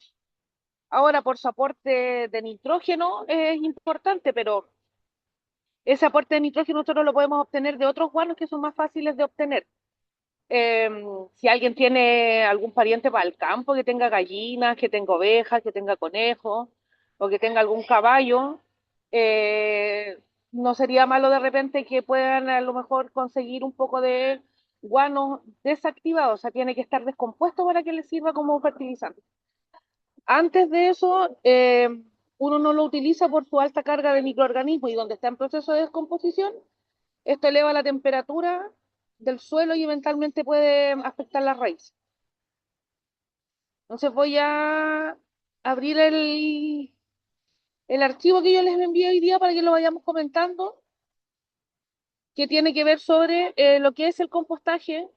Ahora, por su aporte de nitrógeno es importante, pero ese aporte de nitrógeno nosotros lo podemos obtener de otros guanos que son más fáciles de obtener. Si alguien tiene algún pariente para el campo, que tenga gallinas, que tenga ovejas, que tenga conejos, o que tenga algún caballo, no sería malo de repente que puedan a lo mejor conseguir un poco de guano desactivado, o sea, tiene que estar descompuesto para que le sirva como fertilizante. Antes de eso, uno no lo utiliza por su alta carga de microorganismos y donde está en proceso de descomposición, esto eleva la temperatura del suelo y eventualmente puede afectar la raíz. Entonces voy a abrir el archivo que yo les envié hoy día para que lo vayamos comentando, que tiene que ver sobre lo que es el compostaje,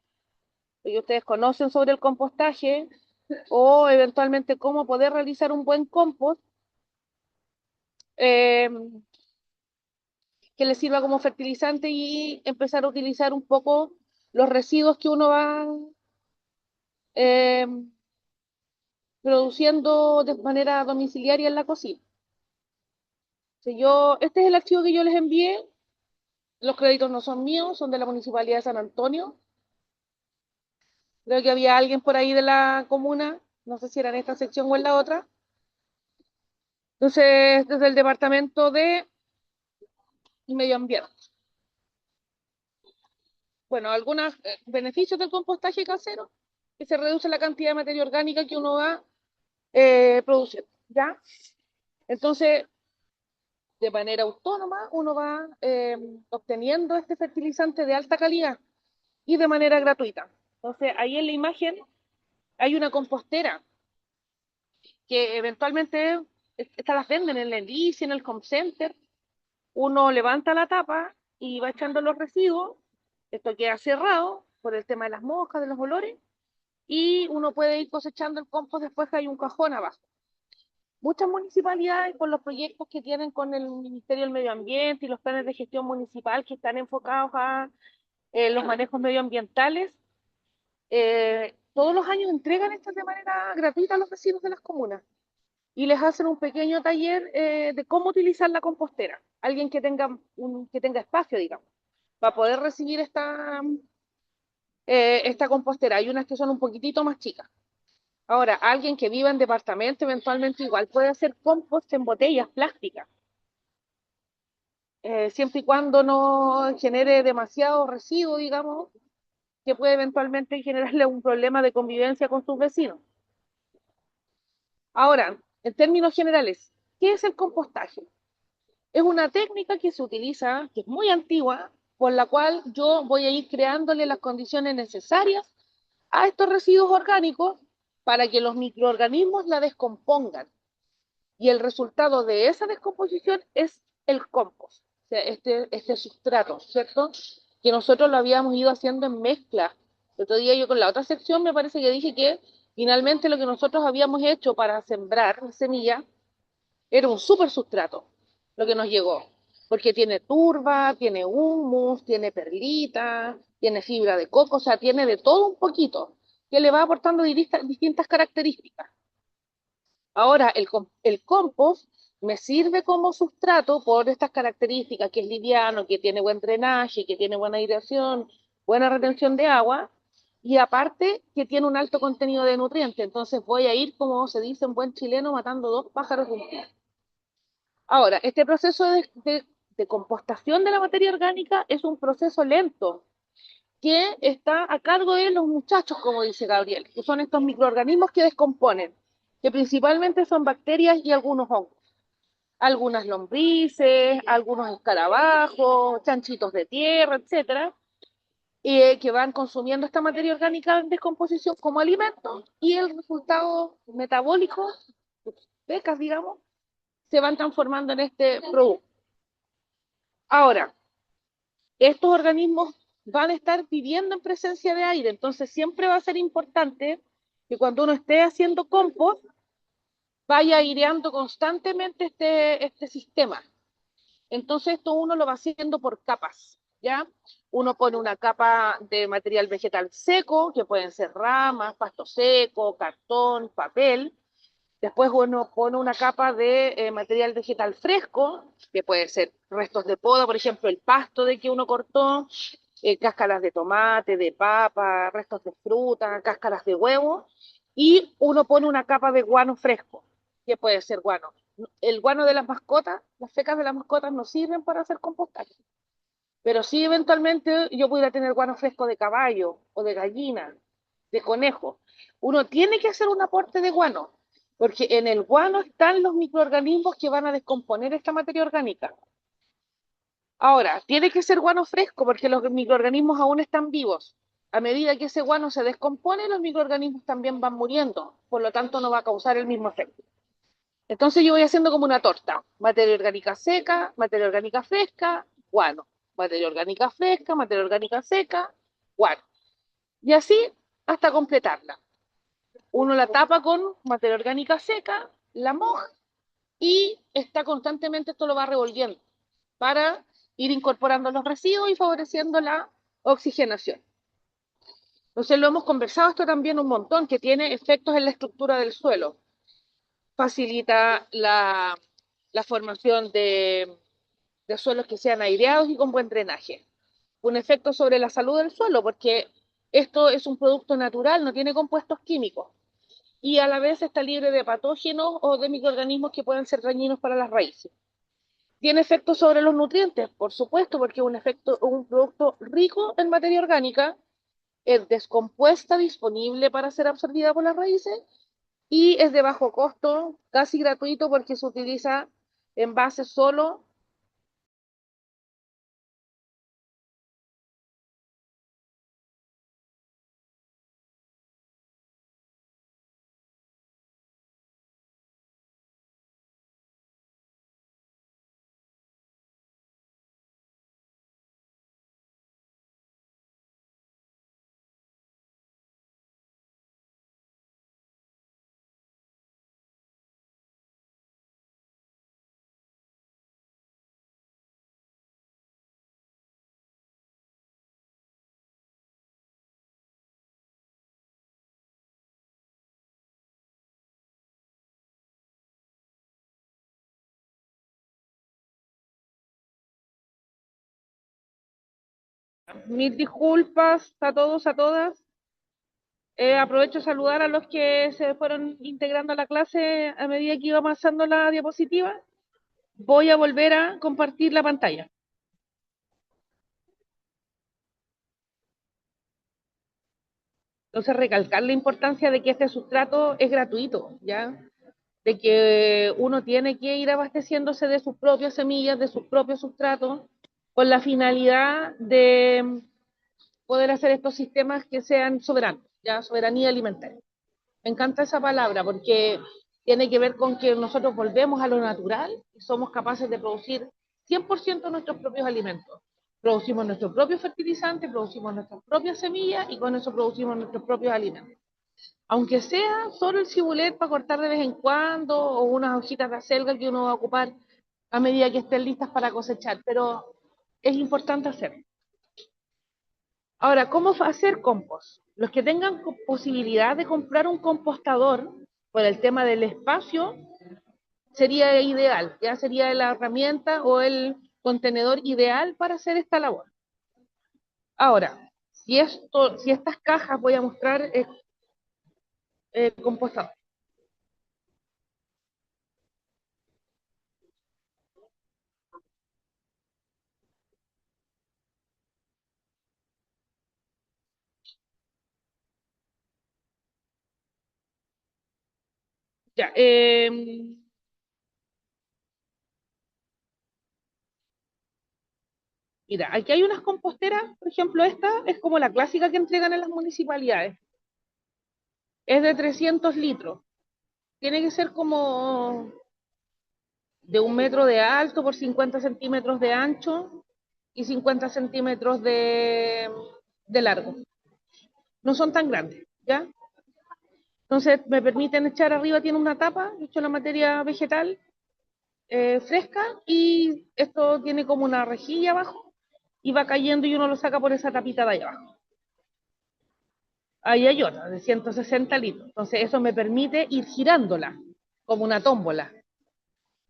y ustedes conocen sobre el compostaje, o eventualmente cómo poder realizar un buen compost eh, que les sirva como fertilizante y empezar a utilizar un poco los residuos que uno va eh, produciendo de manera domiciliaria en la cocina. Este es el archivo que yo les envié. Los créditos no son míos, son de la Municipalidad de San Antonio. Creo que había alguien por ahí de la comuna, no sé si era en esta sección o en la otra. Entonces, desde el Departamento de Medio Ambiente. Bueno, algunos beneficios del compostaje casero, que se reduce la cantidad de materia orgánica que uno va produciendo, ¿ya? Entonces, de manera autónoma, uno va obteniendo este fertilizante de alta calidad y de manera gratuita. Entonces, ahí en la imagen hay una compostera que eventualmente estas las venden en la Enlicia, en el Home Center. Uno levanta la tapa y va echando los residuos. Esto queda cerrado por el tema de las moscas, de los olores, y uno puede ir cosechando el compost después que hay un cajón abajo. Muchas municipalidades, con los proyectos que tienen con el Ministerio del Medio Ambiente y los planes de gestión municipal que están enfocados a los manejos medioambientales, todos los años entregan estas de manera gratuita a los vecinos de las comunas y les hacen un pequeño taller de cómo utilizar la compostera. Alguien que tenga espacio, digamos, para poder recibir esta compostera. Hay unas que son un poquitito más chicas. Ahora, alguien que viva en departamento eventualmente igual puede hacer compost en botellas plásticas, siempre y cuando no genere demasiado residuo, digamos, que puede eventualmente generarle un problema de convivencia con sus vecinos. Ahora, en términos generales, ¿qué es el compostaje? Es una técnica que se utiliza, que es muy antigua, por la cual yo voy a ir creándole las condiciones necesarias a estos residuos orgánicos para que los microorganismos la descompongan. Y el resultado de esa descomposición es el compost, o sea, este sustrato, ¿cierto? Que nosotros lo habíamos ido haciendo en mezcla. El otro día yo con la otra sección me parece que dije que finalmente lo que nosotros habíamos hecho para sembrar semilla era un super sustrato, lo que nos llegó, porque tiene turba, tiene humus, tiene perlita, tiene fibra de coco, o sea, tiene de todo un poquito, que le va aportando distintas características. Ahora, el compost me sirve como sustrato por estas características, que es liviano, que tiene buen drenaje, que tiene buena aireación, buena retención de agua, y aparte que tiene un alto contenido de nutrientes. Entonces voy a ir, como se dice en buen chileno, matando dos pájaros de un tiro. Ahora, este proceso de compostación de la materia orgánica es un proceso lento que está a cargo de los muchachos, como dice Gabriel, que son estos microorganismos que descomponen, que principalmente son bacterias y algunos hongos, algunas lombrices, algunos escarabajos, chanchitos de tierra, etcétera, que van consumiendo esta materia orgánica en descomposición como alimento y el resultado metabólico, becas, digamos, se van transformando en este producto. Ahora, estos organismos van a estar viviendo en presencia de aire, entonces siempre va a ser importante que cuando uno esté haciendo compost, vaya aireando constantemente este sistema. Entonces esto uno lo va haciendo por capas, ¿ya? Uno pone una capa de material vegetal seco, que pueden ser ramas, pasto seco, cartón, papel. Después uno pone una capa de material vegetal fresco, que puede ser restos de poda, por ejemplo, el pasto de que uno cortó, cáscaras de tomate, de papa, restos de fruta, cáscaras de huevo, y uno pone una capa de guano fresco, que puede ser guano. El guano de las mascotas, las fecas de las mascotas no sirven para hacer compostaje, pero sí eventualmente yo pudiera tener guano fresco de caballo o de gallina, de conejo. Uno tiene que hacer un aporte de guano, porque en el guano están los microorganismos que van a descomponer esta materia orgánica. Ahora, tiene que ser guano fresco porque los microorganismos aún están vivos. A medida que ese guano se descompone, los microorganismos también van muriendo, por lo tanto no va a causar el mismo efecto. Entonces yo voy haciendo como una torta: materia orgánica seca, materia orgánica fresca, guano, materia orgánica fresca, materia orgánica seca, guano. Y así hasta completarla. Uno la tapa con materia orgánica seca, la moja y está constantemente, esto lo va revolviendo para ir incorporando los residuos y favoreciendo la oxigenación. Entonces lo hemos conversado esto también un montón, que tiene efectos en la estructura del suelo. Facilita la formación de suelos que sean aireados y con buen drenaje. Un efecto sobre la salud del suelo, porque esto es un producto natural, no tiene compuestos químicos, y a la vez está libre de patógenos o de microorganismos que pueden ser dañinos para las raíces. Tiene efectos sobre los nutrientes, por supuesto, porque es un producto rico en materia orgánica, es descompuesta, disponible para ser absorbida por las raíces, y es de bajo costo, casi gratuito, porque se utiliza en base solo. Mis disculpas a todos, a todas. Aprovecho a saludar a los que se fueron integrando a la clase a medida que iba avanzando la diapositiva. Voy a volver a compartir la pantalla. Entonces, recalcar la importancia de que este sustrato es gratuito, ¿ya? De que uno tiene que ir abasteciéndose de sus propias semillas, de sus propios sustratos, con la finalidad de poder hacer estos sistemas que sean soberanos, ¿ya? Soberanía alimentaria. Me encanta esa palabra porque tiene que ver con que nosotros volvemos a lo natural y somos capaces de producir 100% nuestros propios alimentos. Producimos nuestros propios fertilizantes, producimos nuestras propias semillas y con eso producimos nuestros propios alimentos. Aunque sea solo el cibulet para cortar de vez en cuando o unas hojitas de acelga que uno va a ocupar a medida que estén listas para cosechar, pero es importante hacerlo. Ahora, ¿cómo hacer compost? Los que tengan posibilidad de comprar un compostador, por el tema del espacio, sería ideal, ya sería la herramienta o el contenedor ideal para hacer esta labor. Ahora, si estas cajas, voy a mostrar compostador. Ya, mira, aquí hay unas composteras, por ejemplo, esta es como la clásica que entregan en las municipalidades. Es de 300 litros. Tiene que ser como de 1 metro de alto por 50 centímetros de ancho y 50 centímetros de largo. No son tan grandes, ¿ya? Entonces me permiten echar arriba, tiene una tapa, he hecho la materia vegetal fresca, y esto tiene como una rejilla abajo y va cayendo y uno lo saca por esa tapita de ahí abajo. Ahí hay otra de 160 litros. Entonces eso me permite ir girándola como una tómbola.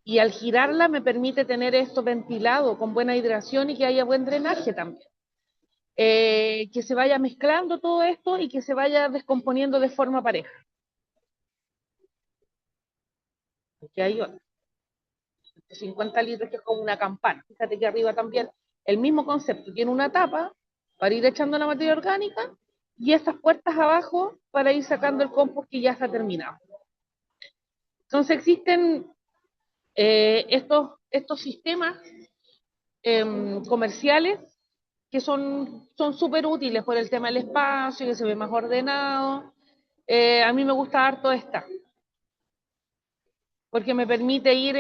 Y al girarla me permite tener esto ventilado con buena hidratación y que haya buen drenaje también. que se vaya mezclando todo esto y que se vaya descomponiendo de forma pareja. Aquí hay otro. 50 litros, que es como una campana. Fíjate que arriba también el mismo concepto. Tiene una tapa para ir echando la materia orgánica y estas puertas abajo para ir sacando el compost que ya está terminado. Entonces existen estos sistemas comerciales que son súper útiles por el tema del espacio, que se ve más ordenado. A mí me gusta harto esta, porque me permite ir,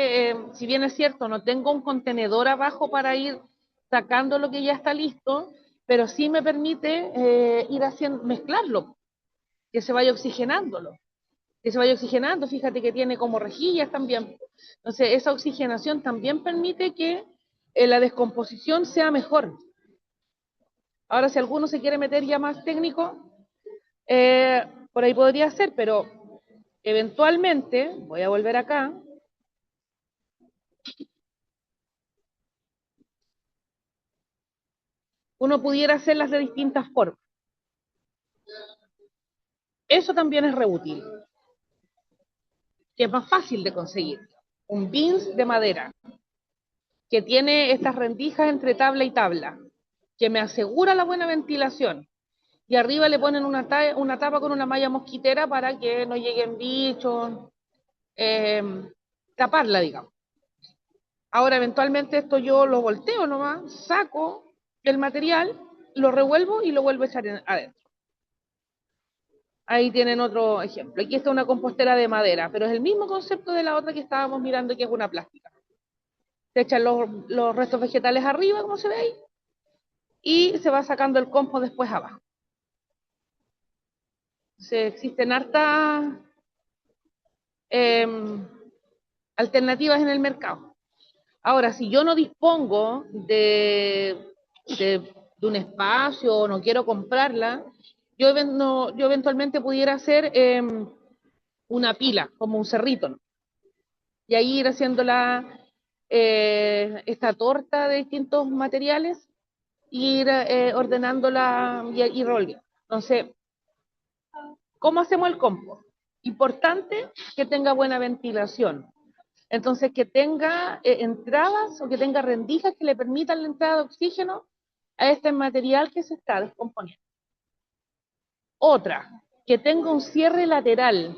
si bien es cierto, no tengo un contenedor abajo para ir sacando lo que ya está listo, pero sí me permite ir haciendo, mezclarlo, que se vaya oxigenándolo, fíjate que tiene como rejillas también. Entonces, esa oxigenación también permite que la descomposición sea mejor. Ahora, si alguno se quiere meter ya más técnico, por ahí podría ser, pero eventualmente, voy a volver acá, uno pudiera hacerlas de distintas formas. Eso también es reútil, que es más fácil de conseguir. Un bins de madera, que tiene estas rendijas entre tabla y tabla, que me asegura la buena ventilación. Y arriba le ponen una tapa con una malla mosquitera para que no lleguen bichos, taparla, digamos. Ahora, eventualmente esto yo lo volteo nomás, saco el material, lo revuelvo y lo vuelvo a echar adentro. Ahí tienen otro ejemplo. Aquí está una compostera de madera, pero es el mismo concepto de la otra que estábamos mirando, que es una plástica. Se echan los restos vegetales arriba, como se ve ahí, y se va sacando el compost después abajo. Existen hartas alternativas en el mercado. Ahora, si yo no dispongo de un espacio o no quiero comprarla, yo eventualmente pudiera hacer una pila, como un cerrito, ¿no? Y ahí ir haciendo esta torta de distintos materiales, ir ordenándola y revolviendo. Entonces, ¿cómo hacemos el compost? Importante que tenga buena ventilación. Entonces, que tenga entradas o que tenga rendijas que le permitan la entrada de oxígeno a este material que se está descomponiendo. Otra, que tenga un cierre lateral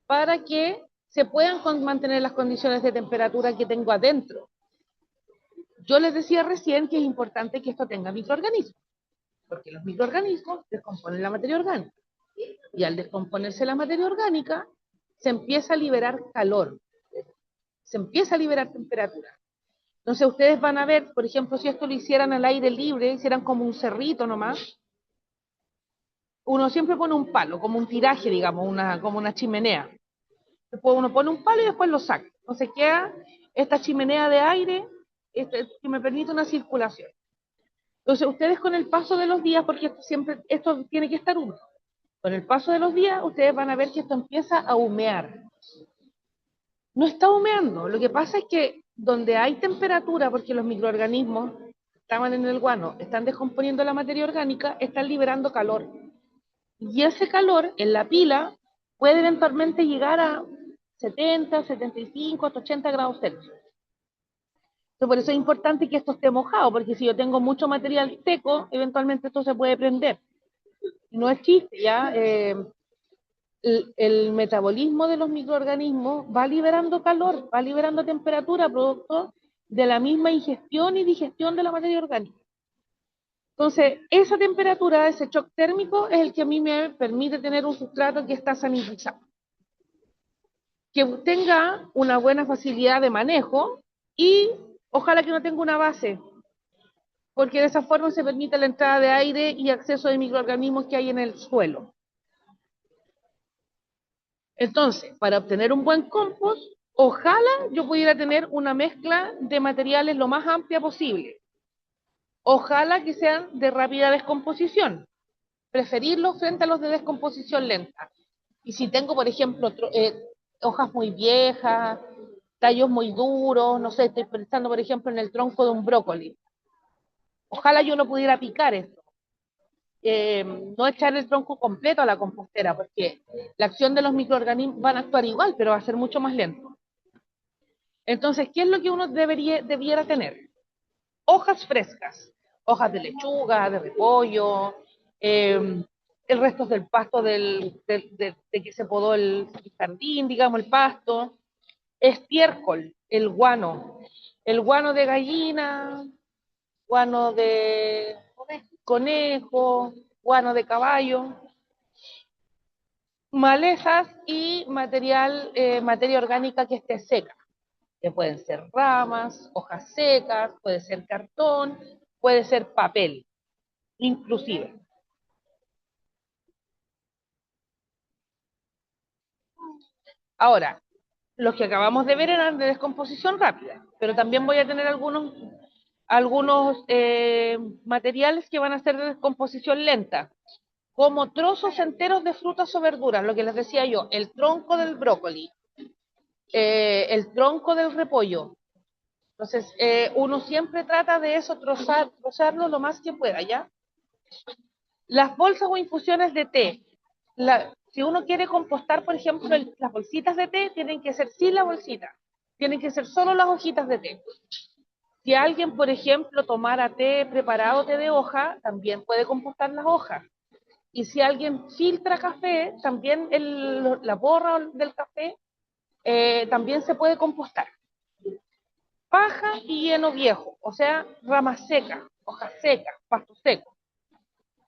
para que se puedan mantener las condiciones de temperatura que tengo adentro. Yo les decía recién que es importante que esto tenga microorganismos, porque los microorganismos descomponen la materia orgánica. Y al descomponerse la materia orgánica, se empieza a liberar calor, se empieza a liberar temperatura. Entonces ustedes van a ver, por ejemplo, si esto lo hicieran al aire libre, hicieran como un cerrito nomás, uno siempre pone un palo, como un tiraje, digamos, como una chimenea. Después uno pone un palo y después lo saca. Entonces queda esta chimenea de aire que me permite una circulación. Entonces ustedes con el paso de los días, porque esto tiene que estar húmedo, con el paso de los días ustedes van a ver que esto empieza a humear. No está humeando, lo que pasa es que donde hay temperatura, porque los microorganismos estaban en el guano, están descomponiendo la materia orgánica, están liberando calor. Y ese calor en la pila puede eventualmente llegar a 70, 75, hasta 80 grados Celsius. Entonces, por eso es importante que esto esté mojado, porque si yo tengo mucho material seco, eventualmente esto se puede prender. No es chiste, ¿ya? El metabolismo de los microorganismos va liberando calor, va liberando temperatura, producto de la misma ingestión y digestión de la materia orgánica. Entonces, esa temperatura, ese shock térmico, es el que a mí me permite tener un sustrato que está sanitizado, que tenga una buena facilidad de manejo y ojalá que no tenga una base, porque de esa forma se permite la entrada de aire y acceso de microorganismos que hay en el suelo. Entonces, para obtener un buen compost, ojalá yo pudiera tener una mezcla de materiales lo más amplia posible. Ojalá que sean de rápida descomposición, preferirlos frente a los de descomposición lenta. Y si tengo, por ejemplo, hojas muy viejas, tallos muy duros, no sé, estoy pensando, por ejemplo, en el tronco de un brócoli. Ojalá yo no pudiera picar esto, no echar el tronco completo a la compostera, porque la acción de los microorganismos van a actuar igual, pero va a ser mucho más lento. Entonces, ¿qué es lo que uno debiera tener? Hojas frescas, hojas de lechuga, de repollo, el resto del pasto de que se podó el jardín, digamos, el pasto, estiércol, el guano de gallina, guano de conejo, guano de caballo, malezas y materia orgánica que esté seca, que pueden ser ramas, hojas secas, puede ser cartón, puede ser papel, inclusive. Ahora, los que acabamos de ver eran de descomposición rápida, pero también voy a tener algunos materiales que van a ser de descomposición lenta, como trozos enteros de frutas o verduras, lo que les decía yo, el tronco del brócoli, el tronco del repollo. Entonces, uno siempre trata de eso, trozarlo lo más que pueda, ¿ya? Las bolsas o infusiones de té. Si uno quiere compostar, por ejemplo, las bolsitas de té, tienen que ser sin la bolsita, tienen que ser solo las hojitas de té. Si alguien, por ejemplo, tomara té preparado, té de hoja, también puede compostar las hojas. Y si alguien filtra café, también la borra del café también se puede compostar. Paja y heno viejo, o sea, ramas secas, hojas secas, pasto seco.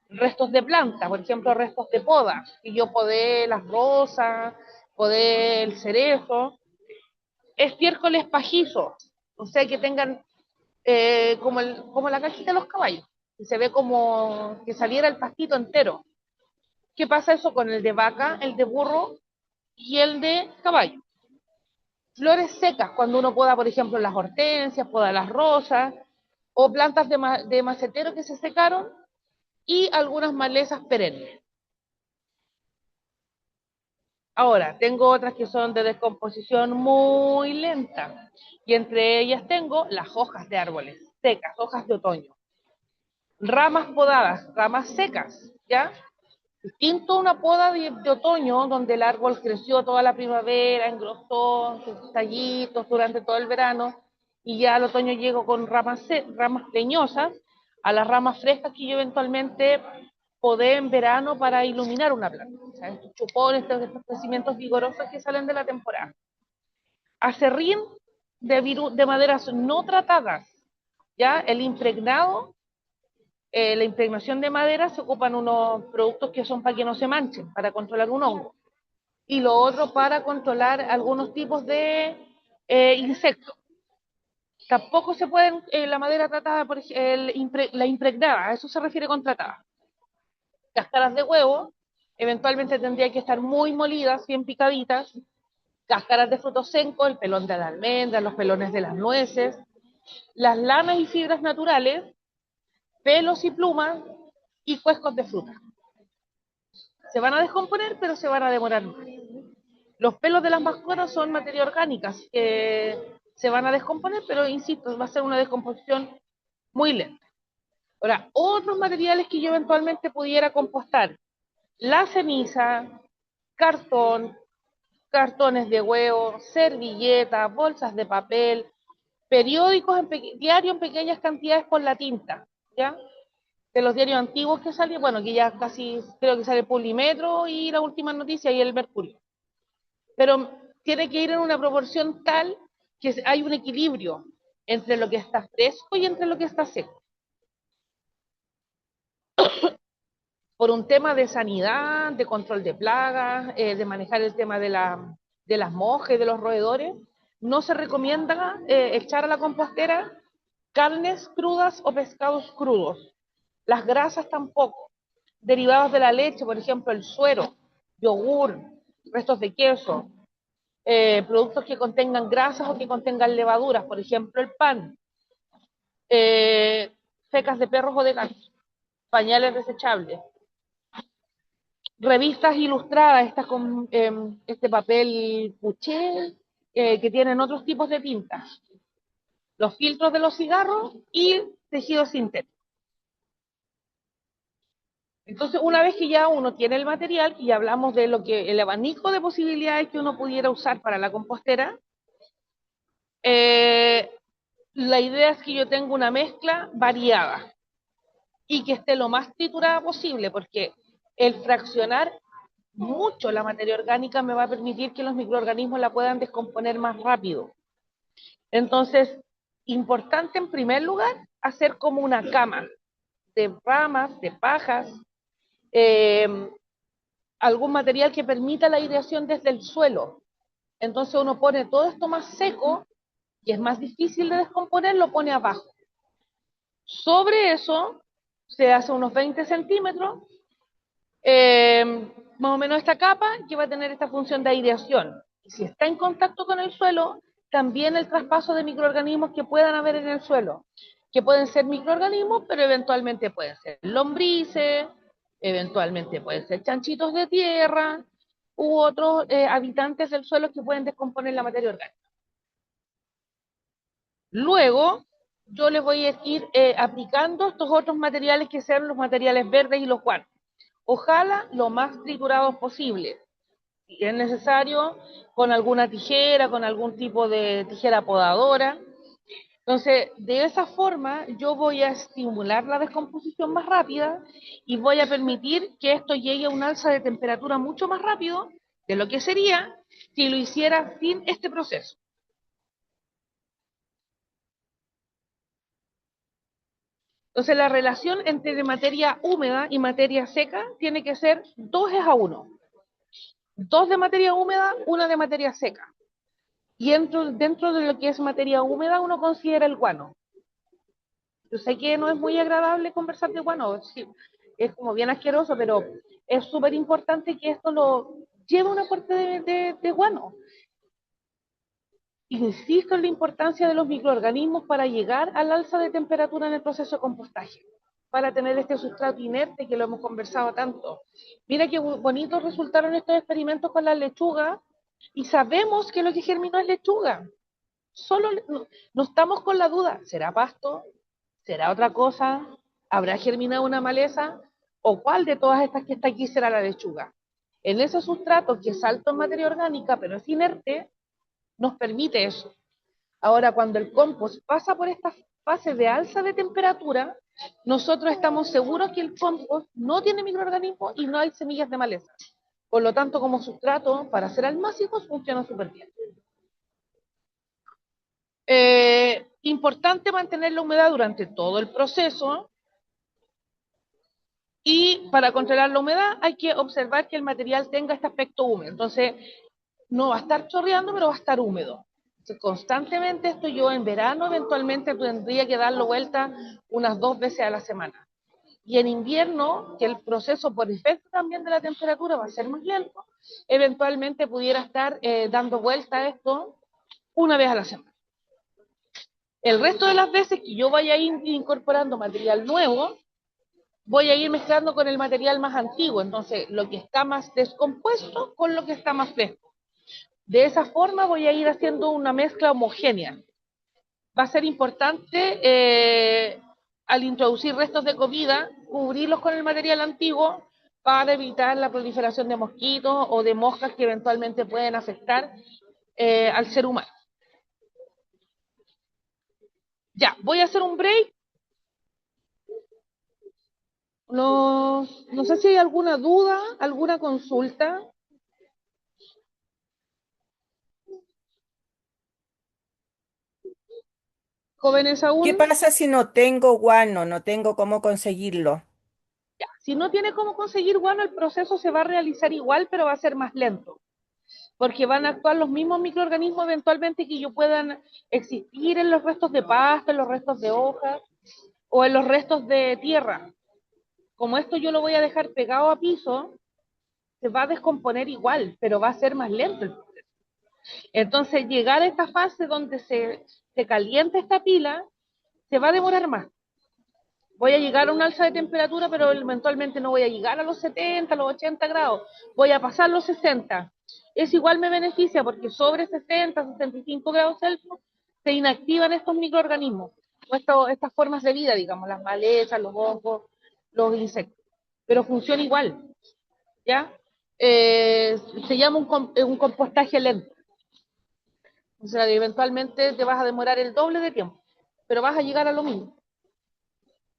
Restos de planta, por ejemplo, restos de poda, que yo podé las rosas, podé el cerezo. Estiércoles pajizos, o sea, que tengan como la cajita de los caballos, que se ve como que saliera el pastito entero. ¿Qué pasa eso con el de vaca, el de burro y el de caballo? Flores secas, cuando uno poda, por ejemplo, las hortensias, poda las rosas, o plantas de macetero que se secaron, y algunas malezas perennes. Ahora, tengo otras que son de descomposición muy lenta, y entre ellas tengo las hojas de árboles secas, hojas de otoño. Ramas podadas, ramas secas, ¿ya? Distinto a una poda de otoño, donde el árbol creció toda la primavera, engrosó sus tallitos durante todo el verano, y ya al otoño llego con ramas leñosas, a las ramas frescas que yo eventualmente podé en verano para iluminar una planta. O sea, estos chupones, estos crecimientos vigorosos que salen de la temporada. Acerrín de maderas no tratadas, ¿ya? El impregnado, la impregnación de madera, se ocupan unos productos que son para que no se manchen, para controlar un hongo. Y lo otro para controlar algunos tipos de insectos. Tampoco se pueden, la madera tratada, por la impregnada, a eso se refiere con tratada. Cáscaras de huevo, eventualmente tendría que estar muy molidas, bien picaditas. Cáscaras de frutos secos, el pelón de la almendra, los pelones de las nueces, las lanas y fibras naturales, pelos y plumas, y cuescos de fruta. Se van a descomponer, pero se van a demorar más. Los pelos de las mascotas son materia orgánica, que se van a descomponer, pero insisto, va a ser una descomposición muy lenta. Ahora, otros materiales que yo eventualmente pudiera compostar: la ceniza, cartón, cartones de huevo, servilletas, bolsas de papel, periódicos diarios en pequeñas cantidades por la tinta, ¿ya? De los diarios antiguos que salían, bueno, que ya casi creo que sale el Pulimetro y La Última Noticia y el Mercurio. Pero tiene que ir en una proporción tal que hay un equilibrio entre lo que está fresco y entre lo que está seco. Por un tema de sanidad, de control de plagas, de manejar el tema de las moscas y de los roedores, no se recomienda echar a la compostera carnes crudas o pescados crudos. Las grasas tampoco. Derivados de la leche, por ejemplo, el suero, yogur, restos de queso, productos que contengan grasas o que contengan levaduras, por ejemplo, el pan, fecas de perros o de gatos, pañales desechables, revistas ilustradas, estas con este papel puché, que tienen otros tipos de tintas, los filtros de los cigarros y tejido sintético. Entonces, una vez que ya uno tiene el material, y hablamos de lo que el abanico de posibilidades que uno pudiera usar para la compostera, la idea es que yo tenga una mezcla variada y que esté lo más triturada posible, porque el fraccionar mucho la materia orgánica me va a permitir que los microorganismos la puedan descomponer más rápido. Entonces, importante en primer lugar, hacer como una cama de ramas, de pajas, algún material que permita la aireación desde el suelo. Entonces uno pone todo esto más seco, y es más difícil de descomponer, lo pone abajo. Sobre eso se hace unos 20 centímetros, más o menos esta capa, que va a tener esta función de aireación. Si está en contacto con el suelo, también el traspaso de microorganismos que puedan haber en el suelo, que pueden ser microorganismos, pero eventualmente pueden ser lombrices, eventualmente pueden ser chanchitos de tierra, u otros habitantes del suelo que pueden descomponer la materia orgánica. Luego, yo les voy a ir aplicando estos otros materiales que sean los materiales verdes y los guanos. Ojalá lo más triturados posible. Si es necesario, con alguna tijera, con algún tipo de tijera podadora. Entonces, de esa forma, yo voy a estimular la descomposición más rápida y voy a permitir que esto llegue a un alza de temperatura mucho más rápido de lo que sería si lo hiciera sin este proceso. Entonces, la relación entre materia húmeda y materia seca tiene que ser 2:1. 2 de materia húmeda, 1 de materia seca. Y dentro de lo que es materia húmeda, uno considera el guano. Yo sé que no es muy agradable conversar de guano, sí, es como bien asqueroso, pero es súper importante que esto lo lleve un aporte de guano. Insisto en la importancia de los microorganismos para llegar al alza de temperatura en el proceso de compostaje, para tener este sustrato inerte que lo hemos conversado tanto. Mira qué bonitos resultaron estos experimentos con las lechugas, y sabemos que lo que germinó es lechuga. Solo no estamos con la duda, ¿será pasto? ¿Será otra cosa? ¿Habrá germinado una maleza? ¿O cuál de todas estas que está aquí será la lechuga? En ese sustrato que es alto en materia orgánica, pero es inerte, nos permite eso. Ahora, cuando el compost pasa por esta fase de alza de temperatura, nosotros estamos seguros que el compost no tiene microorganismos y no hay semillas de maleza. Por lo tanto, como sustrato para hacer almácigos funciona súper bien. Importante mantener la humedad durante todo el proceso, y para controlar la humedad hay que observar que el material tenga este aspecto húmedo. Entonces, no va a estar chorreando, pero va a estar húmedo. Entonces, constantemente, esto yo en verano eventualmente tendría que darlo vuelta unas 2 veces a la semana. Y en invierno, que el proceso por efecto también de la temperatura va a ser más lento, eventualmente pudiera estar dando vuelta a esto una vez a la semana. El resto de las veces que yo vaya a ir incorporando material nuevo, voy a ir mezclando con el material más antiguo, entonces lo que está más descompuesto con lo que está más fresco. De esa forma voy a ir haciendo una mezcla homogénea. Va a ser importante al introducir restos de comida, cubrirlos con el material antiguo para evitar la proliferación de mosquitos o de moscas que eventualmente pueden afectar al ser humano. Ya, voy a hacer un break. No sé si hay alguna duda, alguna consulta. Jóvenes ¿Qué aún. pasa si no tengo guano, no tengo cómo conseguirlo? Ya, si no tiene cómo conseguir guano, el proceso se va a realizar igual, pero va a ser más lento, porque van a actuar los mismos microorganismos eventualmente que yo puedan existir en los restos de pasto, en los restos de hojas o en los restos de tierra. Como esto yo lo voy a dejar pegado a piso, se va a descomponer igual, pero va a ser más lento el proceso. Entonces, llegar a esta fase donde se calienta esta pila, se va a demorar más. Voy a llegar a un alza de temperatura, pero eventualmente no voy a llegar a los 70, a los 80 grados. Voy a pasar los 60. Eso igual me beneficia porque sobre 60, 65 grados Celsius se inactivan estos microorganismos, o estas formas de vida, digamos, las malezas, los hongos, los insectos. pero funciona igual, ¿ya? Se llama un compostaje lento. O sea, eventualmente te vas a demorar el doble de tiempo, pero vas a llegar a lo mismo.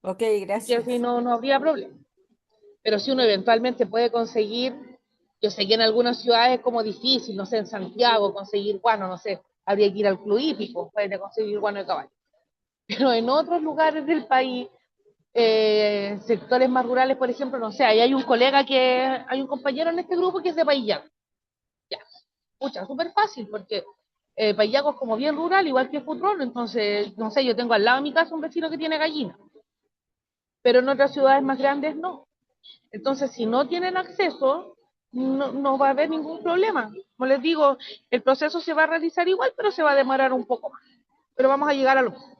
Ok, Y así gracias. no habría problema. Pero si uno eventualmente puede conseguir, yo sé que en algunas ciudades es como difícil, no sé, en Santiago conseguir guano, no sé, habría que ir al club hípico para conseguir guano de caballo. Pero en otros lugares del país, sectores más rurales, por ejemplo, no sé, ahí hay un compañero en este grupo que es de Paillán. Ya, pucha, súper fácil, porque Payaco es como bien rural, igual que Futrón, entonces, no sé, yo tengo al lado de mi casa un vecino que tiene gallina, pero en otras ciudades más grandes no. Entonces, si no tienen acceso, no va a haber ningún problema. Como les digo, el proceso se va a realizar igual, pero se va a demorar un poco más. Pero vamos a llegar a lo mismo.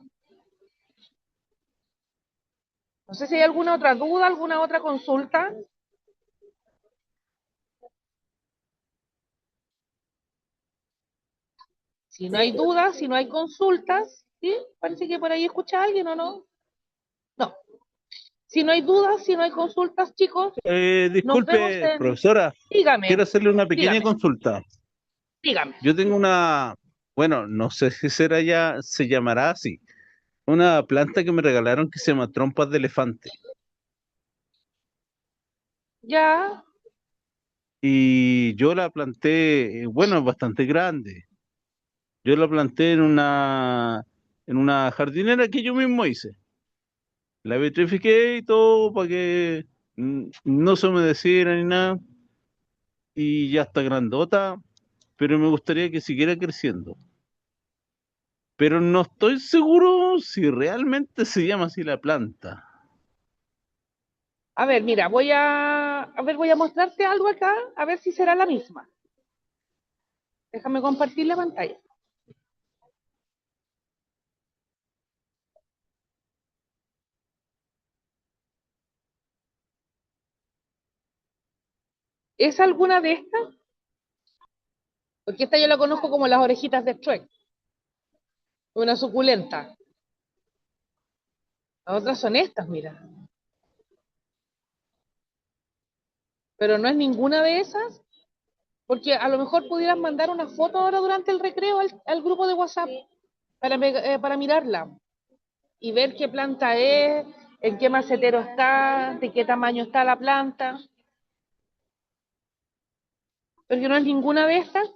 No sé si hay alguna otra duda, alguna otra consulta. Si no hay Sí, dudas, si no hay consultas, ¿sí? Parece que por ahí escucha a alguien o no. No. Si no hay dudas, si no hay consultas, chicos, nos vemos Disculpe, en... profesora, quiero Dígame, hacerle una pequeña dígame, consulta. dígame. Yo tengo bueno, no sé si será ya, se llamará así, una planta que me regalaron que se llama trompas de elefante. Ya, Y yo la planté, bueno, es bastante grande. Yo la planté en una jardinera que yo mismo hice. La vitrifiqué y todo para que no se humedeciera ni nada. Y ya está grandota, pero me gustaría que siguiera creciendo. Pero no estoy seguro si realmente se llama así la planta. a ver, mira, voy a mostrarte algo acá, a ver si será la misma. Déjame compartir la pantalla. ¿Es alguna de estas? Porque esta yo la conozco como las orejitas de Shrek, una suculenta. Las otras son estas, mira. Pero no es ninguna de esas, porque a lo mejor pudieras mandar una foto ahora durante el recreo al grupo de WhatsApp para mirarla y ver qué planta es, en qué macetero está, de qué tamaño está la planta. Porque no es ninguna de estas,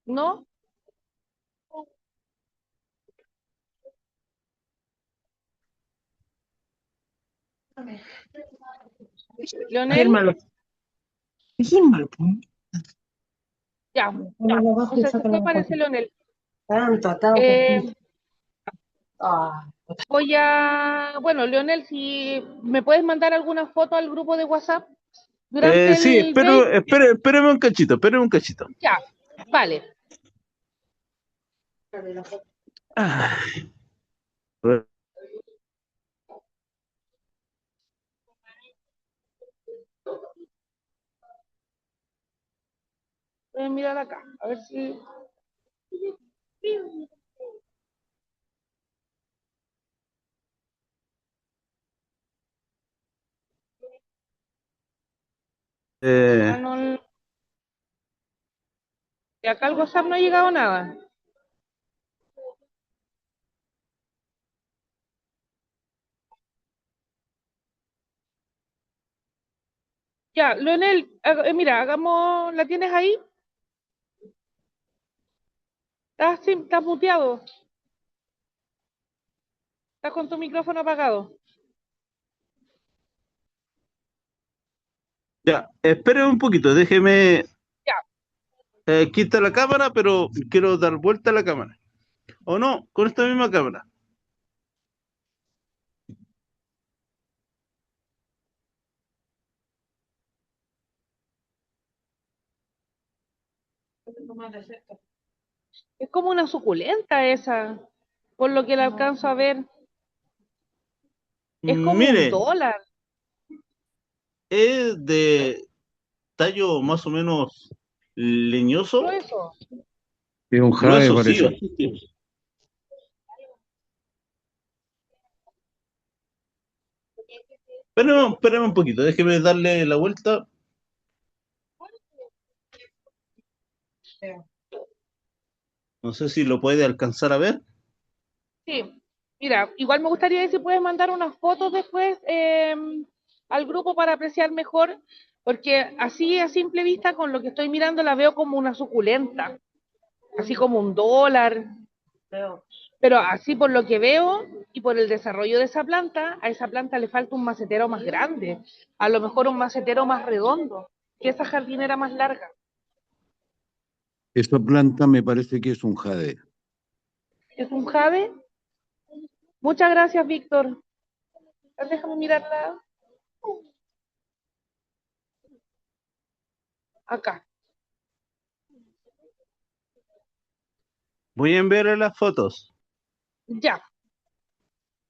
¿no? Leonel, Fírmalo, fírmalo, pues. ya. Ponlo abajo y Entonces, sácalo ¿qué la foto. parece, Leonel? Tanto atado con Eh, pinza. Ah, bueno, Leonel, si me puedes mandar alguna foto al grupo de WhatsApp durante Sí, el break, espéreme un cachito. ya, vale. Ah, Voy a mirar acá, a ver si... eh, Ah, no, de acá al WhatsApp no ha llegado nada. Ya, Leonel, mira, ¿la tienes ahí? ¿Estás muteado? ¿Estás con tu micrófono apagado? ya, espéreme un poquito, déjeme Ya, quitar la cámara, pero quiero dar vuelta a la cámara. ¿O no? Con esta misma cámara. es como una suculenta esa, por lo que la alcanzo a ver. Es como un Mire, dólar. es de tallo más o menos leñoso, Grueso. Es un jade, Grueso, sí, parece. bastante. Pero espérame un poquito, déjeme darle la vuelta. No sé si lo puede alcanzar a ver. Sí, mira, igual me gustaría ver si puedes mandar unas fotos después al grupo para apreciar mejor, porque así a simple vista con lo que estoy mirando la veo como una suculenta, así como un dólar, pero así por lo que veo y por el desarrollo de esa planta, a esa planta le falta un macetero más grande, a lo mejor un macetero más redondo, que esa jardinera más larga. Esa planta me parece que es un jade. ¿Es un jade? Muchas gracias, Víctor. Déjame mirarla acá. Voy a enviarle las fotos. Ya.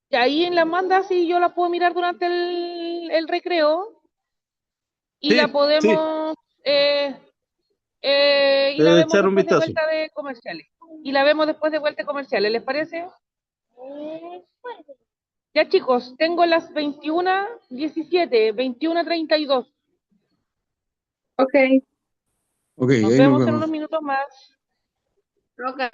Y ahí en la manda, sí, yo la puedo mirar durante el recreo y la Sí, sí, podemos, y la vemos echar un después de vistazo. vuelta de comerciales. Y la vemos después de vuelta de comerciales, ¿les parece? Ya chicos, tengo las 21:17, 21:32. Ok, Ok, Nos ahí nos vemos en unos vemos. minutos más. Roca.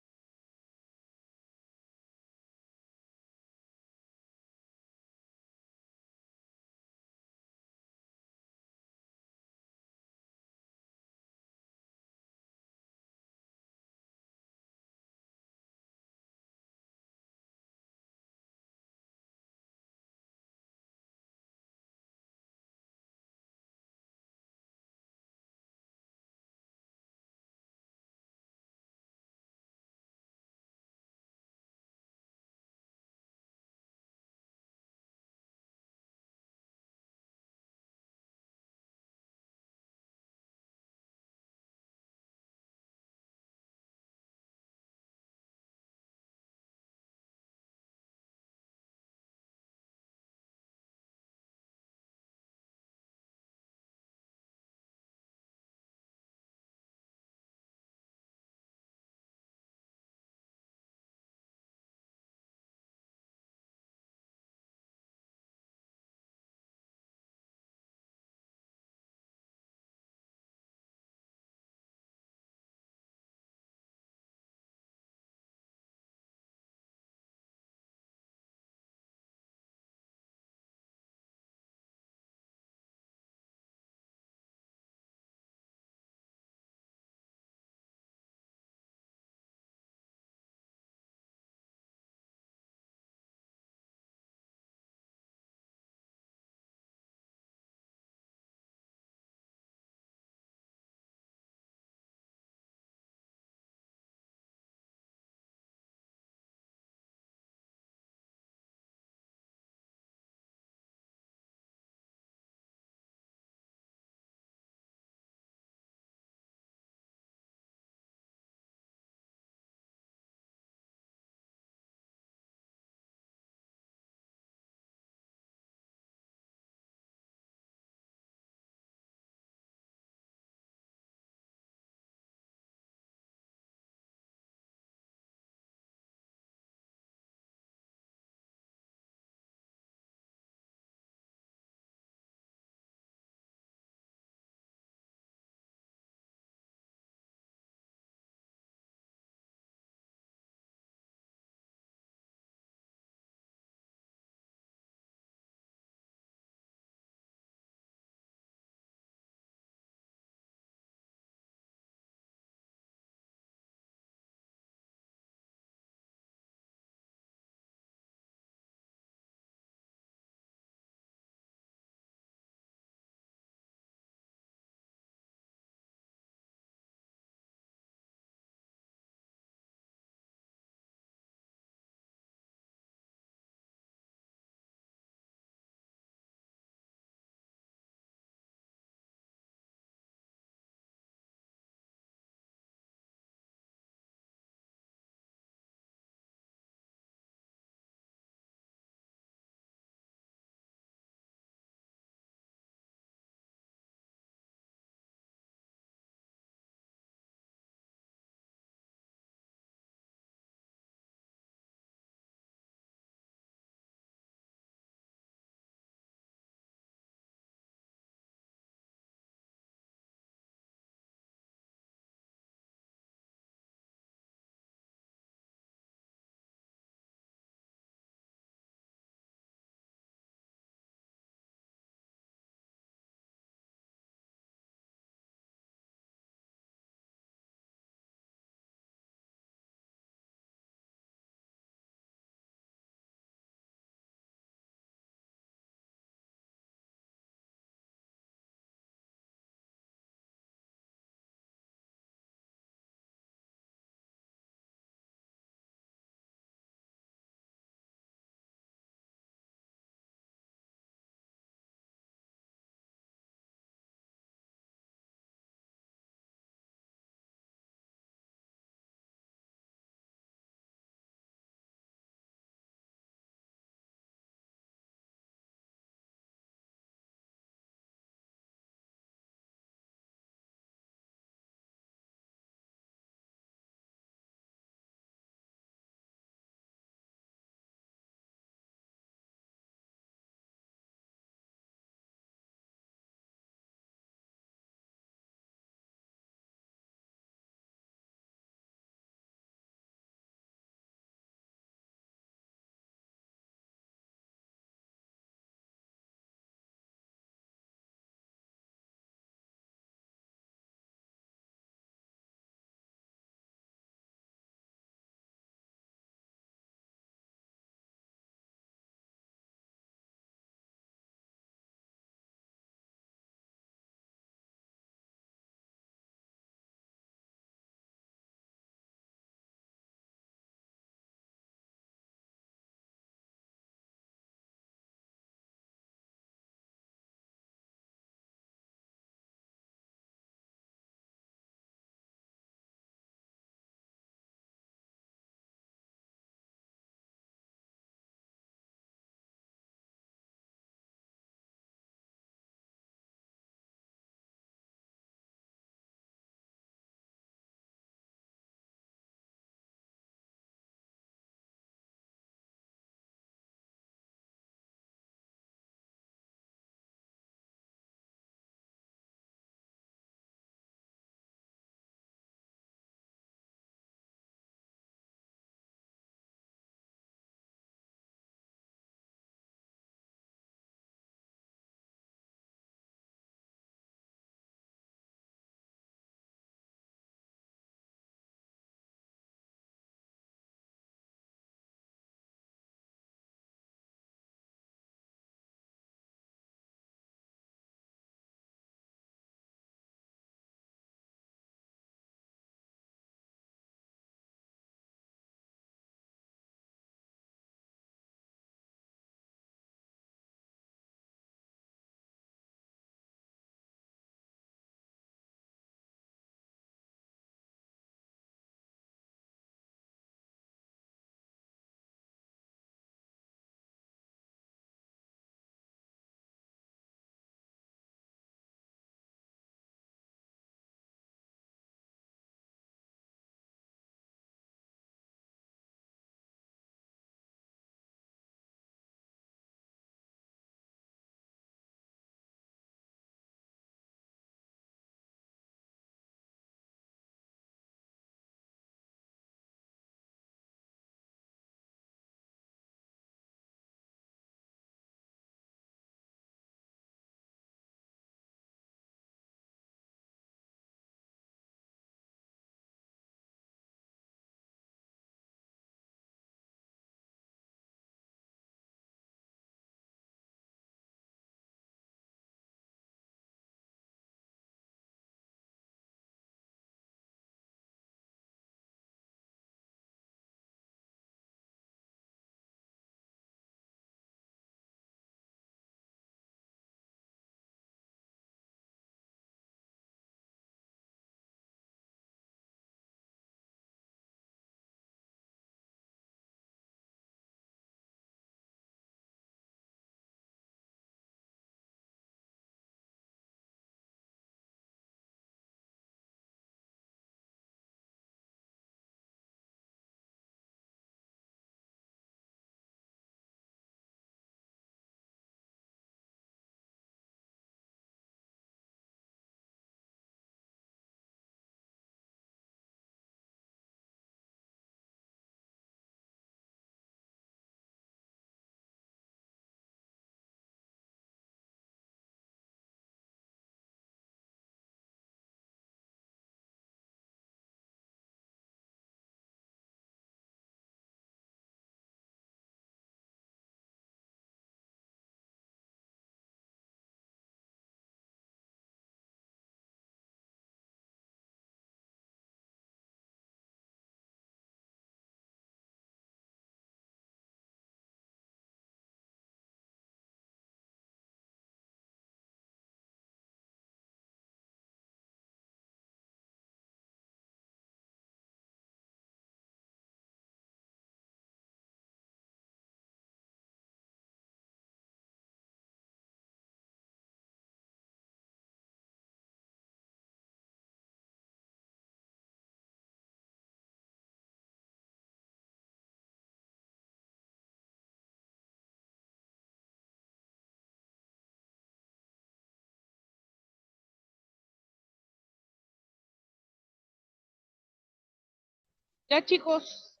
Ya chicos,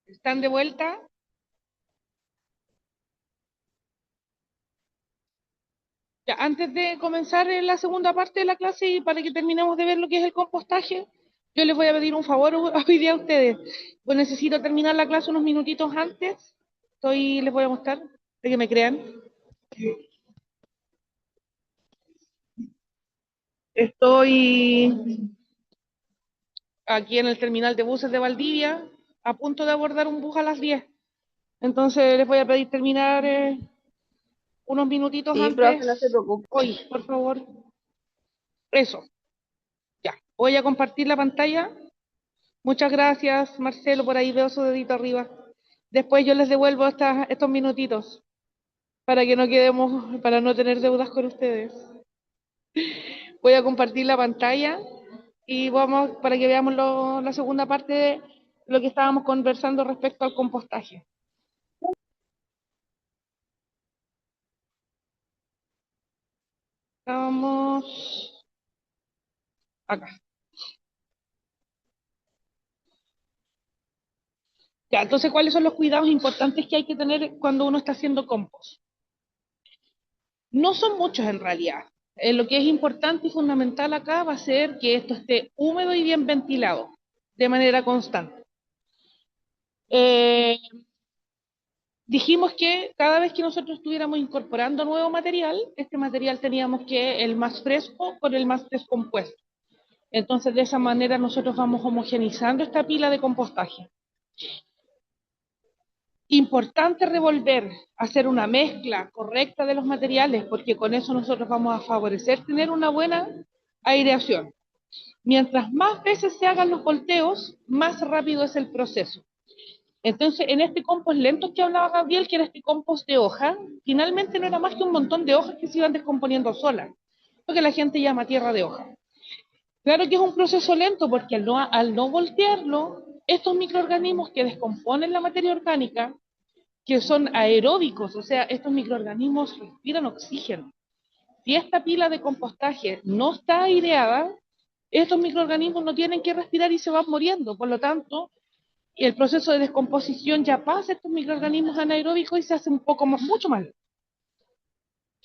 ¿están de vuelta? Ya, antes de comenzar en la segunda parte de la clase y para que terminemos de ver lo que es el compostaje, yo les voy a pedir un favor hoy día a ustedes. Pues necesito terminar la clase unos minutitos antes. Les voy a mostrar, de que me crean. Estoy aquí en el terminal de buses de Valdivia, a punto de abordar un bus a las 10. Entonces les voy a pedir terminar unos minutitos Sí, antes. profe, no se preocupe. Hoy, por favor. Eso. Ya. Voy a compartir la pantalla. Muchas gracias, Marcelo, por ahí veo su dedito arriba. Después yo les devuelvo estos minutitos para que no quedemos, para no tener deudas con ustedes. Voy a compartir la pantalla y vamos para que veamos la segunda parte de lo que estábamos conversando respecto al compostaje. Vamos acá. Ya, entonces, ¿cuáles son los cuidados importantes que hay que tener cuando uno está haciendo compost? No son muchos en realidad. Lo que es importante y fundamental acá va a ser que esto esté húmedo y bien ventilado de manera constante. Dijimos que cada vez que nosotros estuviéramos incorporando nuevo material, este material teníamos que el más fresco con el más descompuesto. Entonces, de esa manera nosotros vamos homogenizando esta pila de compostaje. Importante revolver, hacer una mezcla correcta de los materiales, porque con eso nosotros vamos a favorecer tener una buena aireación. Mientras más veces se hagan los volteos, más rápido es el proceso. Entonces, en este compost lento que hablaba Gabriel, que era este compost de hoja, finalmente no era más que un montón de hojas que se iban descomponiendo solas, lo que la gente llama tierra de hoja. Claro que es un proceso lento, porque al no voltearlo, estos microorganismos que descomponen la materia orgánica, que son aeróbicos, o sea, estos microorganismos respiran oxígeno. Si esta pila de compostaje no está aireada, estos microorganismos no tienen que respirar y se van muriendo. Por lo tanto, el proceso de descomposición ya pasa a estos microorganismos anaeróbicos y se hace mucho más lento.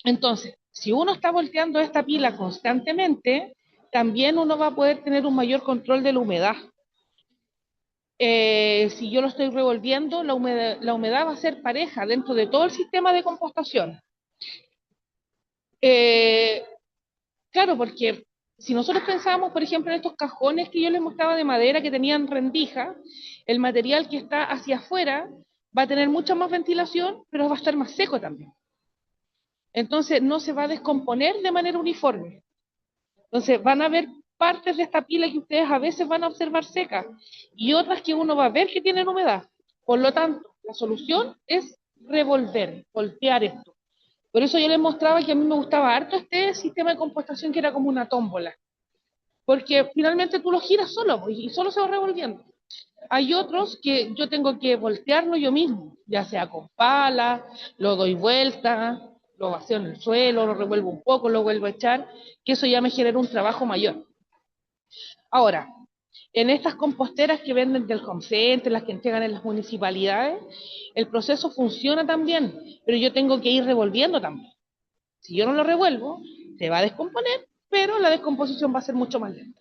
Entonces, si uno está volteando esta pila constantemente, también uno va a poder tener un mayor control de la humedad. Si yo lo estoy revolviendo, la humedad va a ser pareja dentro de todo el sistema de compostación. Claro, porque si nosotros pensamos, por ejemplo, en estos cajones que yo les mostraba de madera que tenían rendija, el material que está hacia afuera va a tener mucha más ventilación, pero va a estar más seco también. Entonces no se va a descomponer de manera uniforme. Entonces van a haber partes de esta pila que ustedes a veces van a observar secas y otras que uno va a ver que tienen humedad. Por lo tanto, la solución es revolver, voltear esto. Por eso yo les mostraba que a mí me gustaba harto este sistema de compostación que era como una tómbola. Porque finalmente tú lo giras solo y solo se va revolviendo. Hay otros que yo tengo que voltearlo yo mismo, ya sea con pala, lo doy vuelta, lo vacío en el suelo, lo revuelvo un poco, lo vuelvo a echar, que eso ya me genera un trabajo mayor. Ahora, en estas composteras que venden del Home Center, las que entregan en las municipalidades, el proceso funciona también, pero yo tengo que ir revolviendo también. Si yo no lo revuelvo, se va a descomponer, pero la descomposición va a ser mucho más lenta.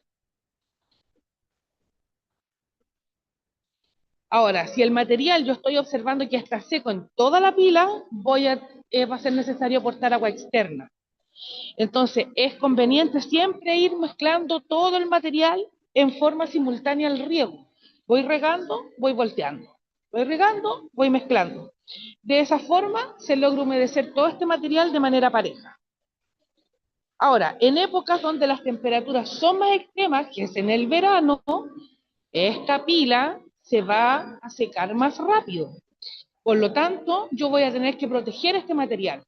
Ahora, si el material yo estoy observando que está seco en toda la pila, va a ser necesario aportar agua externa. Entonces, es conveniente siempre ir mezclando todo el material en forma simultánea al riego. Voy regando, voy volteando. Voy regando, voy mezclando. De esa forma se logra humedecer todo este material de manera pareja. Ahora, en épocas donde las temperaturas son más extremas, que es en el verano, esta pila se va a secar más rápido. Por lo tanto, yo voy a tener que proteger este material.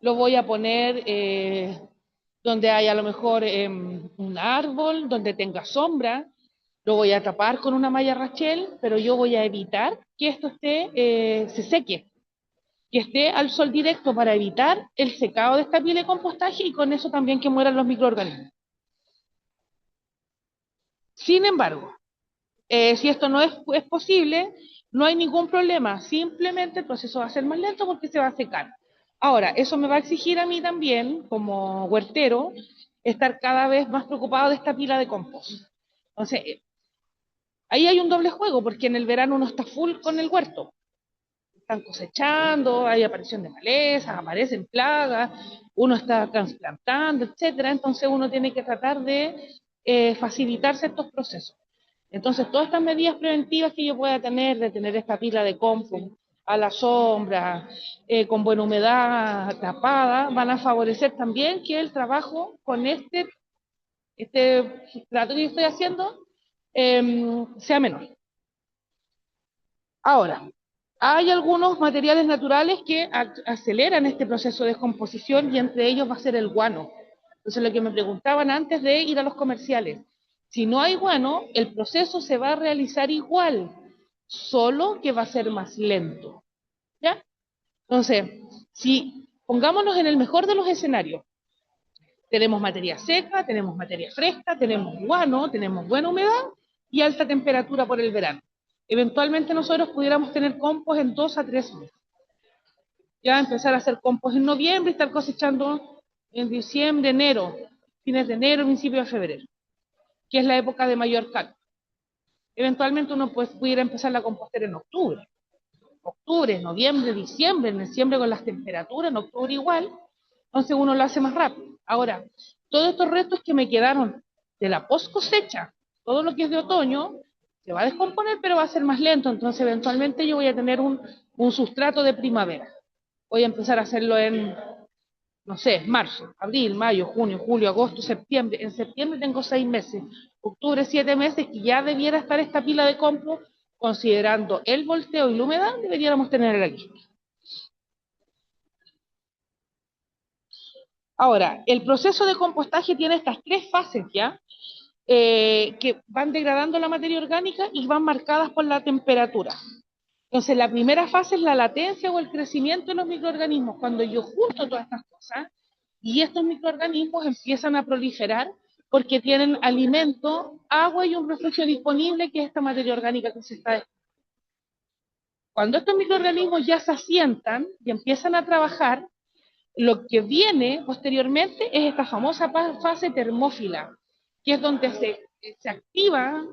Lo voy a poner donde haya a lo mejor un árbol, donde tenga sombra. Lo voy a tapar con una malla rachel, pero yo voy a evitar que esto se seque, que esté al sol directo para evitar el secado de esta pila de compostaje y con eso también que mueran los microorganismos. Sin embargo, Si esto no es posible, no hay ningún problema, simplemente el proceso va a ser más lento porque se va a secar. Ahora, eso me va a exigir a mí también, como huertero, estar cada vez más preocupado de esta pila de compost. Entonces, ahí hay un doble juego, porque en el verano uno está full con el huerto. Están cosechando, hay aparición de malezas, aparecen plagas, uno está trasplantando, etcétera. Entonces uno tiene que tratar de facilitarse estos procesos. Entonces todas estas medidas preventivas que yo pueda tener, de tener esta pila de compost a la sombra, con buena humedad, tapada, van a favorecer también que el trabajo con este sustrato que yo estoy haciendo sea menor. Ahora, hay algunos materiales naturales que aceleran este proceso de descomposición y entre ellos va a ser el guano. Entonces, lo que me preguntaban antes de ir a los comerciales, si no hay guano, el proceso se va a realizar igual, solo que va a ser más lento. ¿Ya? Entonces, si pongámonos en el mejor de los escenarios, tenemos materia seca, tenemos materia fresca, tenemos guano, tenemos buena humedad y alta temperatura por el verano. Eventualmente nosotros pudiéramos tener compost en 2 a 3 meses. Ya empezar a hacer compost en noviembre y estar cosechando en diciembre, enero, fines de enero, principio de febrero, que es la época de mayor calor. Eventualmente uno pudiera empezar la compostera en octubre, noviembre, diciembre, en diciembre con las temperaturas, en octubre igual, entonces uno lo hace más rápido. Ahora, todos estos restos que me quedaron de la post cosecha, todo lo que es de otoño, se va a descomponer, pero va a ser más lento, entonces eventualmente yo voy a tener un sustrato de primavera. Voy a empezar a hacerlo en, no sé, marzo, abril, mayo, junio, julio, agosto, septiembre. En septiembre tengo 6 meses, octubre 7 meses, que ya debiera estar esta pila de compost, considerando el volteo y la humedad, deberíamos tener aquí. Ahora, el proceso de compostaje tiene estas 3 fases ya, que van degradando la materia orgánica y van marcadas por la temperatura. Entonces, la primera fase es la latencia o el crecimiento de los microorganismos, cuando yo junto todas estas cosas y estos microorganismos empiezan a proliferar porque tienen alimento, agua y un refugio disponible, que es esta materia orgánica que se está. Cuando estos microorganismos ya se asientan y empiezan a trabajar, lo que viene posteriormente es esta famosa fase termófila, que es donde se activa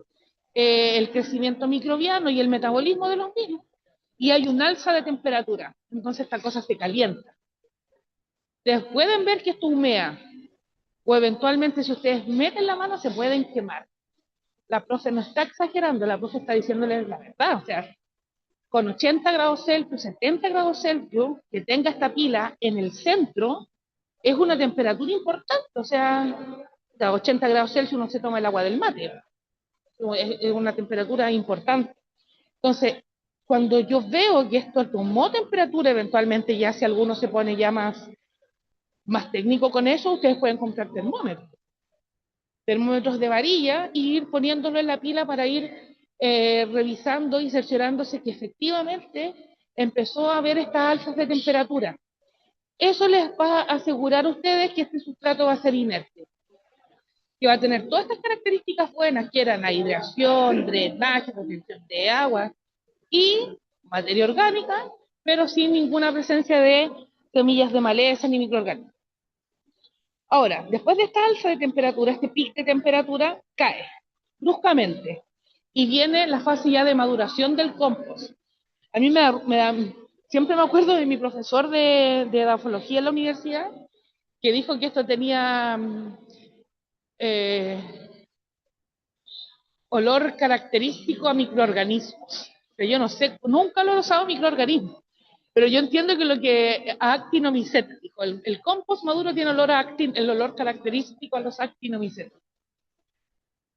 el crecimiento microbiano y el metabolismo de los mismos, y hay un alza de temperatura, entonces esta cosa se calienta. Ustedes pueden ver que esto humea, o eventualmente si ustedes meten la mano se pueden quemar. La profe no está exagerando, la profe está diciéndoles la verdad, o sea, con 80 grados Celsius, 70 grados Celsius, que tenga esta pila en el centro, es una temperatura importante, o sea, a 80 grados Celsius no se toma el agua del mate, es una temperatura importante. Entonces, cuando yo veo que esto tomó temperatura, eventualmente ya si alguno se pone ya más técnico con eso, ustedes pueden comprar termómetros de varilla, y ir poniéndolo en la pila para ir revisando y cerciorándose que efectivamente empezó a haber estas alzas de temperatura. Eso les va a asegurar a ustedes que este sustrato va a ser inerte, que va a tener todas estas características buenas, que eran aireación, drenaje, retención de agua y materia orgánica, pero sin ninguna presencia de semillas de maleza ni microorganismos. Ahora, después de esta alza de temperatura, este pico de temperatura cae bruscamente y viene la fase ya de maduración del compost. A mí siempre me acuerdo de mi profesor de edafología en la universidad, que dijo que esto tenía olor característico a microorganismos. Pero yo no sé, nunca lo he usado microorganismos, pero yo entiendo que lo que a actinomycetes, dijo, el compost maduro tiene olor el olor característico a los actinomycetes.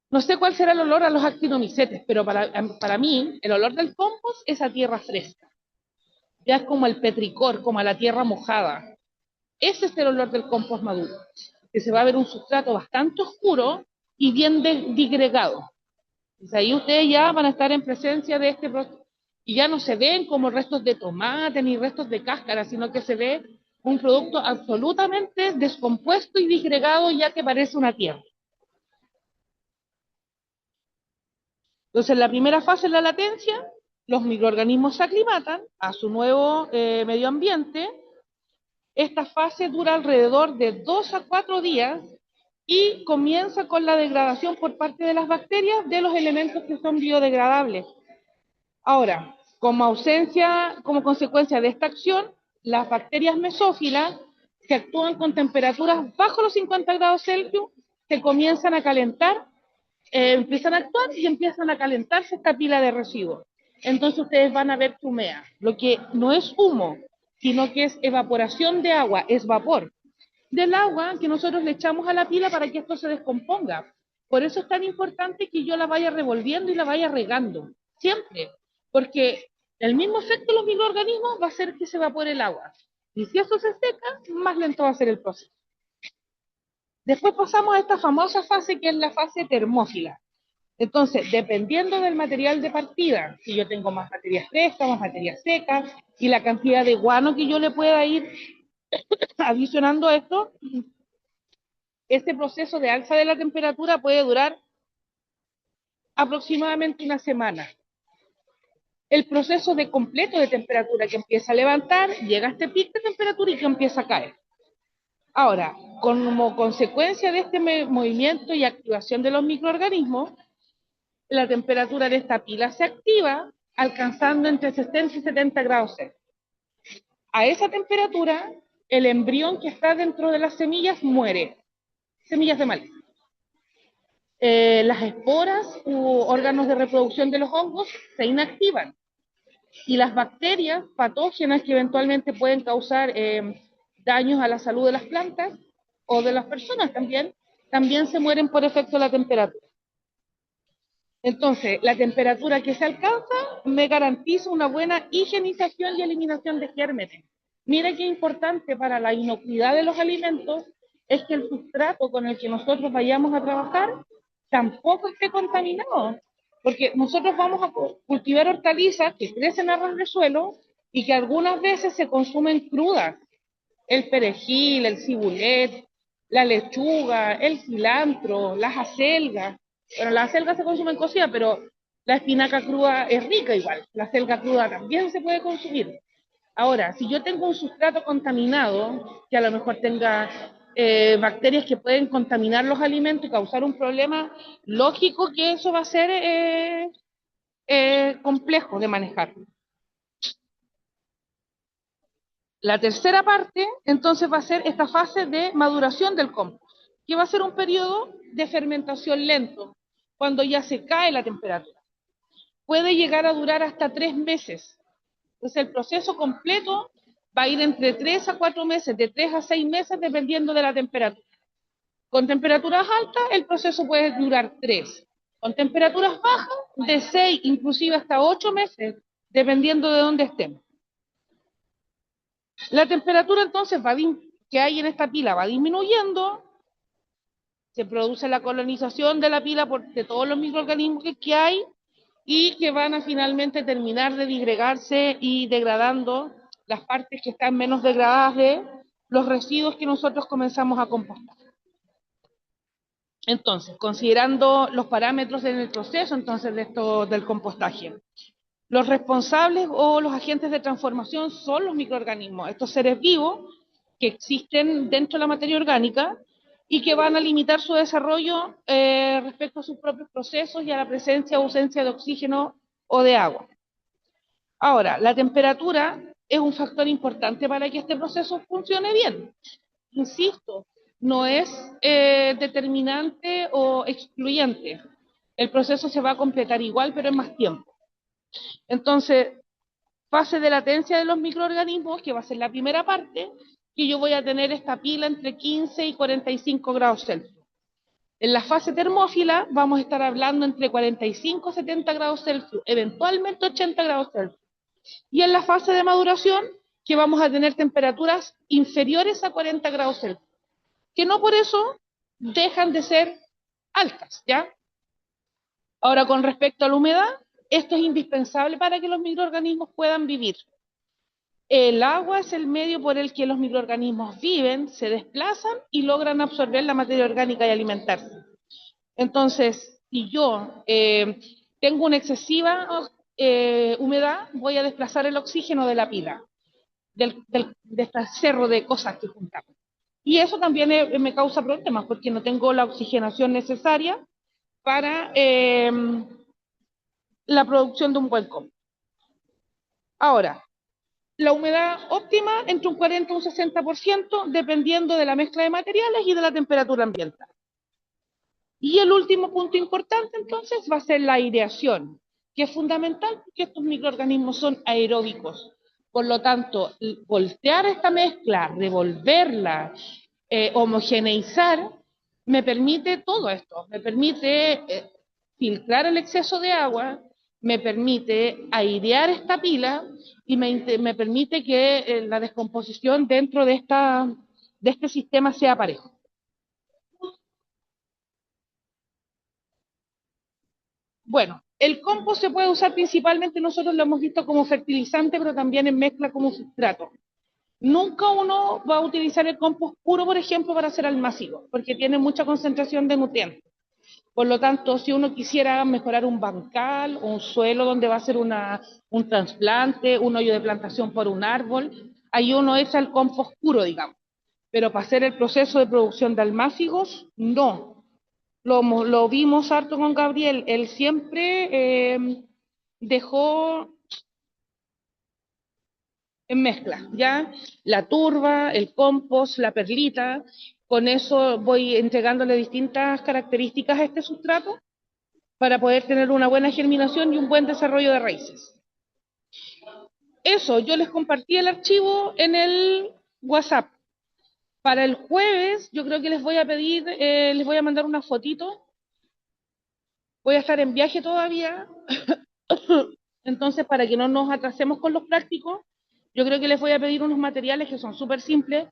No sé cuál será el olor a los actinomycetes, pero para mí el olor del compost es a tierra fresca. Ya es como el petricor, como a la tierra mojada. Ese es el olor del compost maduro, que se va a ver un sustrato bastante oscuro y bien disgregado. Entonces ahí ustedes ya van a estar en presencia de este proceso, y ya no se ven como restos de tomate ni restos de cáscara, sino que se ve un producto absolutamente descompuesto y disgregado, ya que parece una tierra. Entonces, la primera fase es la latencia, los microorganismos se aclimatan a su nuevo medio ambiente. Esta fase dura alrededor de 2 a 4 días y comienza con la degradación por parte de las bacterias de los elementos que son biodegradables. Ahora, como consecuencia de esta acción, las bacterias mesófilas que actúan con temperaturas bajo los 50 grados Celsius se comienzan a calentar, empiezan a actuar y empiezan a calentarse esta pila de residuos. Entonces ustedes van a ver que humea, lo que no es humo, sino que es evaporación de agua, es vapor del agua que nosotros le echamos a la pila para que esto se descomponga. Por eso es tan importante que yo la vaya revolviendo y la vaya regando, siempre, porque el mismo efecto de los microorganismos va a hacer que se evapore el agua. Y si eso se seca, más lento va a ser el proceso. Después pasamos a esta famosa fase que es la fase termófila. Entonces, dependiendo del material de partida, si yo tengo más materia fresca, más materia seca, y la cantidad de guano que yo le pueda ir adicionando a esto, este proceso de alza de la temperatura puede durar aproximadamente una semana. El proceso de completo de temperatura que empieza a levantar, llega a este pico de temperatura y que empieza a caer. Ahora, como consecuencia de este movimiento y activación de los microorganismos, la temperatura de esta pila se activa, alcanzando entre 60 y 70 grados Celsius. A esa temperatura, el embrión que está dentro de las semillas muere, semillas de maíz. Las esporas u órganos de reproducción de los hongos se inactivan y las bacterias patógenas que eventualmente pueden causar daños a la salud de las plantas o de las personas también se mueren por efecto de la temperatura. Entonces, la temperatura que se alcanza me garantiza una buena higienización y eliminación de gérmenes. Mira qué importante para la inocuidad de los alimentos es que el sustrato con el que nosotros vayamos a trabajar tampoco esté contaminado, porque nosotros vamos a cultivar hortalizas que crecen a ras de suelo y que algunas veces se consumen crudas. El perejil, el cibulet, la lechuga, el cilantro, las acelgas. Bueno, las acelgas se consumen cocidas, pero la espinaca cruda es rica igual. La acelga cruda también se puede consumir. Ahora, si yo tengo un sustrato contaminado, que a lo mejor tenga bacterias que pueden contaminar los alimentos y causar un problema, lógico que eso va a ser complejo de manejar. La tercera parte, entonces, va a ser esta fase de maduración del compost, que va a ser un periodo de fermentación lento, cuando ya se cae la temperatura. Puede llegar a durar hasta 3 meses. Entonces, el proceso completo va a ir entre 3 a 4 meses, de 3 a 6 meses, dependiendo de la temperatura. Con temperaturas altas, el proceso puede durar 3. Con temperaturas bajas, de 6, inclusive hasta 8 meses, dependiendo de dónde estemos. La temperatura, entonces, que hay en esta pila va disminuyendo, se produce la colonización de la pila de todos los microorganismos que hay, y que van a finalmente terminar de disgregarse y degradando las partes que están menos degradadas de los residuos que nosotros comenzamos a compostar. Entonces, considerando los parámetros en el proceso entonces del compostaje, los responsables o los agentes de transformación son los microorganismos, estos seres vivos que existen dentro de la materia orgánica y que van a limitar su desarrollo respecto a sus propios procesos y a la presencia o ausencia de oxígeno o de agua. Ahora, la temperatura es un factor importante para que este proceso funcione bien. Insisto, no es determinante o excluyente. El proceso se va a completar igual, pero en más tiempo. Entonces, fase de latencia de los microorganismos, que va a ser la primera parte, que yo voy a tener esta pila entre 15 y 45 grados Celsius. En la fase termófila vamos a estar hablando entre 45 y 70 grados Celsius, eventualmente 80 grados Celsius. Y en la fase de maduración, que vamos a tener temperaturas inferiores a 40 grados Celsius, que no por eso dejan de ser altas, ¿ya? Ahora, con respecto a la humedad, esto es indispensable para que los microorganismos puedan vivir. El agua es el medio por el que los microorganismos viven, se desplazan y logran absorber la materia orgánica y alimentarse. Entonces, si yo tengo una excesiva humedad, voy a desplazar el oxígeno de la pila, de este cerro de cosas que juntamos. Y eso también me causa problemas, porque no tengo la oxigenación necesaria para la producción de un buen compost. Ahora, la humedad óptima entre un 40 y un 60%, dependiendo de la mezcla de materiales y de la temperatura ambiental. Y el último punto importante, entonces, va a ser la aireación, que es fundamental porque estos microorganismos son aeróbicos. Por lo tanto, voltear esta mezcla, revolverla, homogeneizar, me permite todo esto. Me permite filtrar el exceso de agua, me permite airear esta pila y me permite que la descomposición dentro de este sistema sea parejo. Bueno, el compost se puede usar principalmente, nosotros lo hemos visto como fertilizante, pero también en mezcla como sustrato. Nunca uno va a utilizar el compost puro, por ejemplo, para hacer almácigo, porque tiene mucha concentración de nutrientes. Por lo tanto, si uno quisiera mejorar un bancal o un suelo donde va a ser un trasplante, un hoyo de plantación por un árbol, ahí uno echa el compost puro, digamos. Pero para hacer el proceso de producción de almácigos, no. Lo vimos harto con Gabriel, él siempre dejó en mezcla, ¿ya? La turba, el compost, la perlita, con eso voy entregándole distintas características a este sustrato para poder tener una buena germinación y un buen desarrollo de raíces. Eso, yo les compartí el archivo en el WhatsApp. Para el jueves, yo creo que les voy a pedir, les voy a mandar una fotito. Voy a estar en viaje todavía, entonces para que no nos atrasemos con los prácticos, yo creo que les voy a pedir unos materiales que son súper simples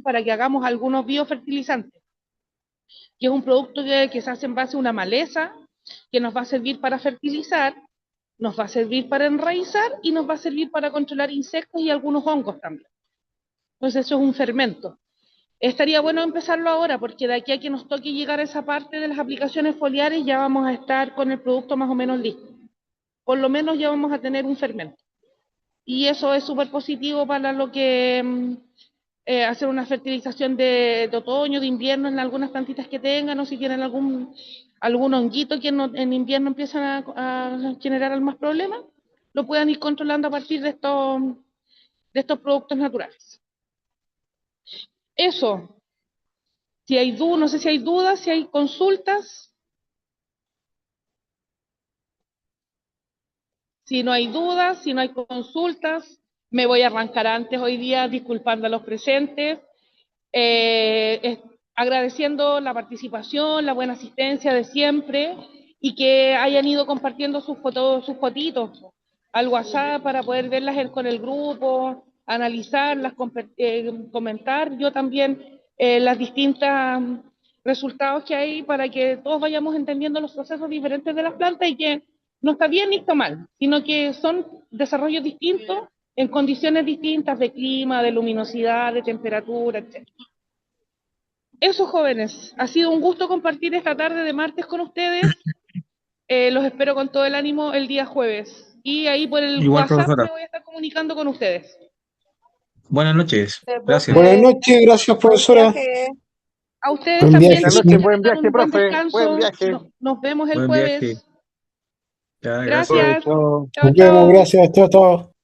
para que hagamos algunos biofertilizantes, que es un producto que se hace en base a una maleza, que nos va a servir para fertilizar, nos va a servir para enraizar y nos va a servir para controlar insectos y algunos hongos también. Entonces eso es un fermento. Estaría bueno empezarlo ahora, porque de aquí a que nos toque llegar a esa parte de las aplicaciones foliares ya vamos a estar con el producto más o menos listo. Por lo menos ya vamos a tener un fermento. Y eso es súper positivo para lo que hacer una fertilización de otoño, de invierno en algunas plantitas que tengan, o si tienen algún honguito que en invierno empiezan a generar más problemas, lo puedan ir controlando a partir de estos productos naturales. Eso. Si hay dudas, no sé si hay dudas, si hay consultas. Si no hay dudas, si no hay consultas, me voy a arrancar antes hoy día, disculpando a los presentes, agradeciendo la participación, la buena asistencia de siempre, y que hayan ido compartiendo sus fotitos al WhatsApp para poder verlas con el grupo, analizarlas, comentar. Yo también las distintas resultados que hay para que todos vayamos entendiendo los procesos diferentes de las plantas y que no está bien ni está mal, sino que son desarrollos distintos en condiciones distintas de clima, de luminosidad, de temperatura, etc. Eso, jóvenes, ha sido un gusto compartir esta tarde de martes con ustedes. Los espero con todo el ánimo el día jueves. Y ahí por el Igual, WhatsApp profesora. me voy a estar comunicando con ustedes. Buenas noches. Gracias. Buenas noches, gracias, profesora. A ustedes Buen también. viaje, Que sí. tengan Buen viaje, un buen profe. descanso. Buen viaje. Nos vemos el Buen jueves. viaje. Ya, Gracias. Chao. Chao, Nos vemos, chao. gracias, chao, chao.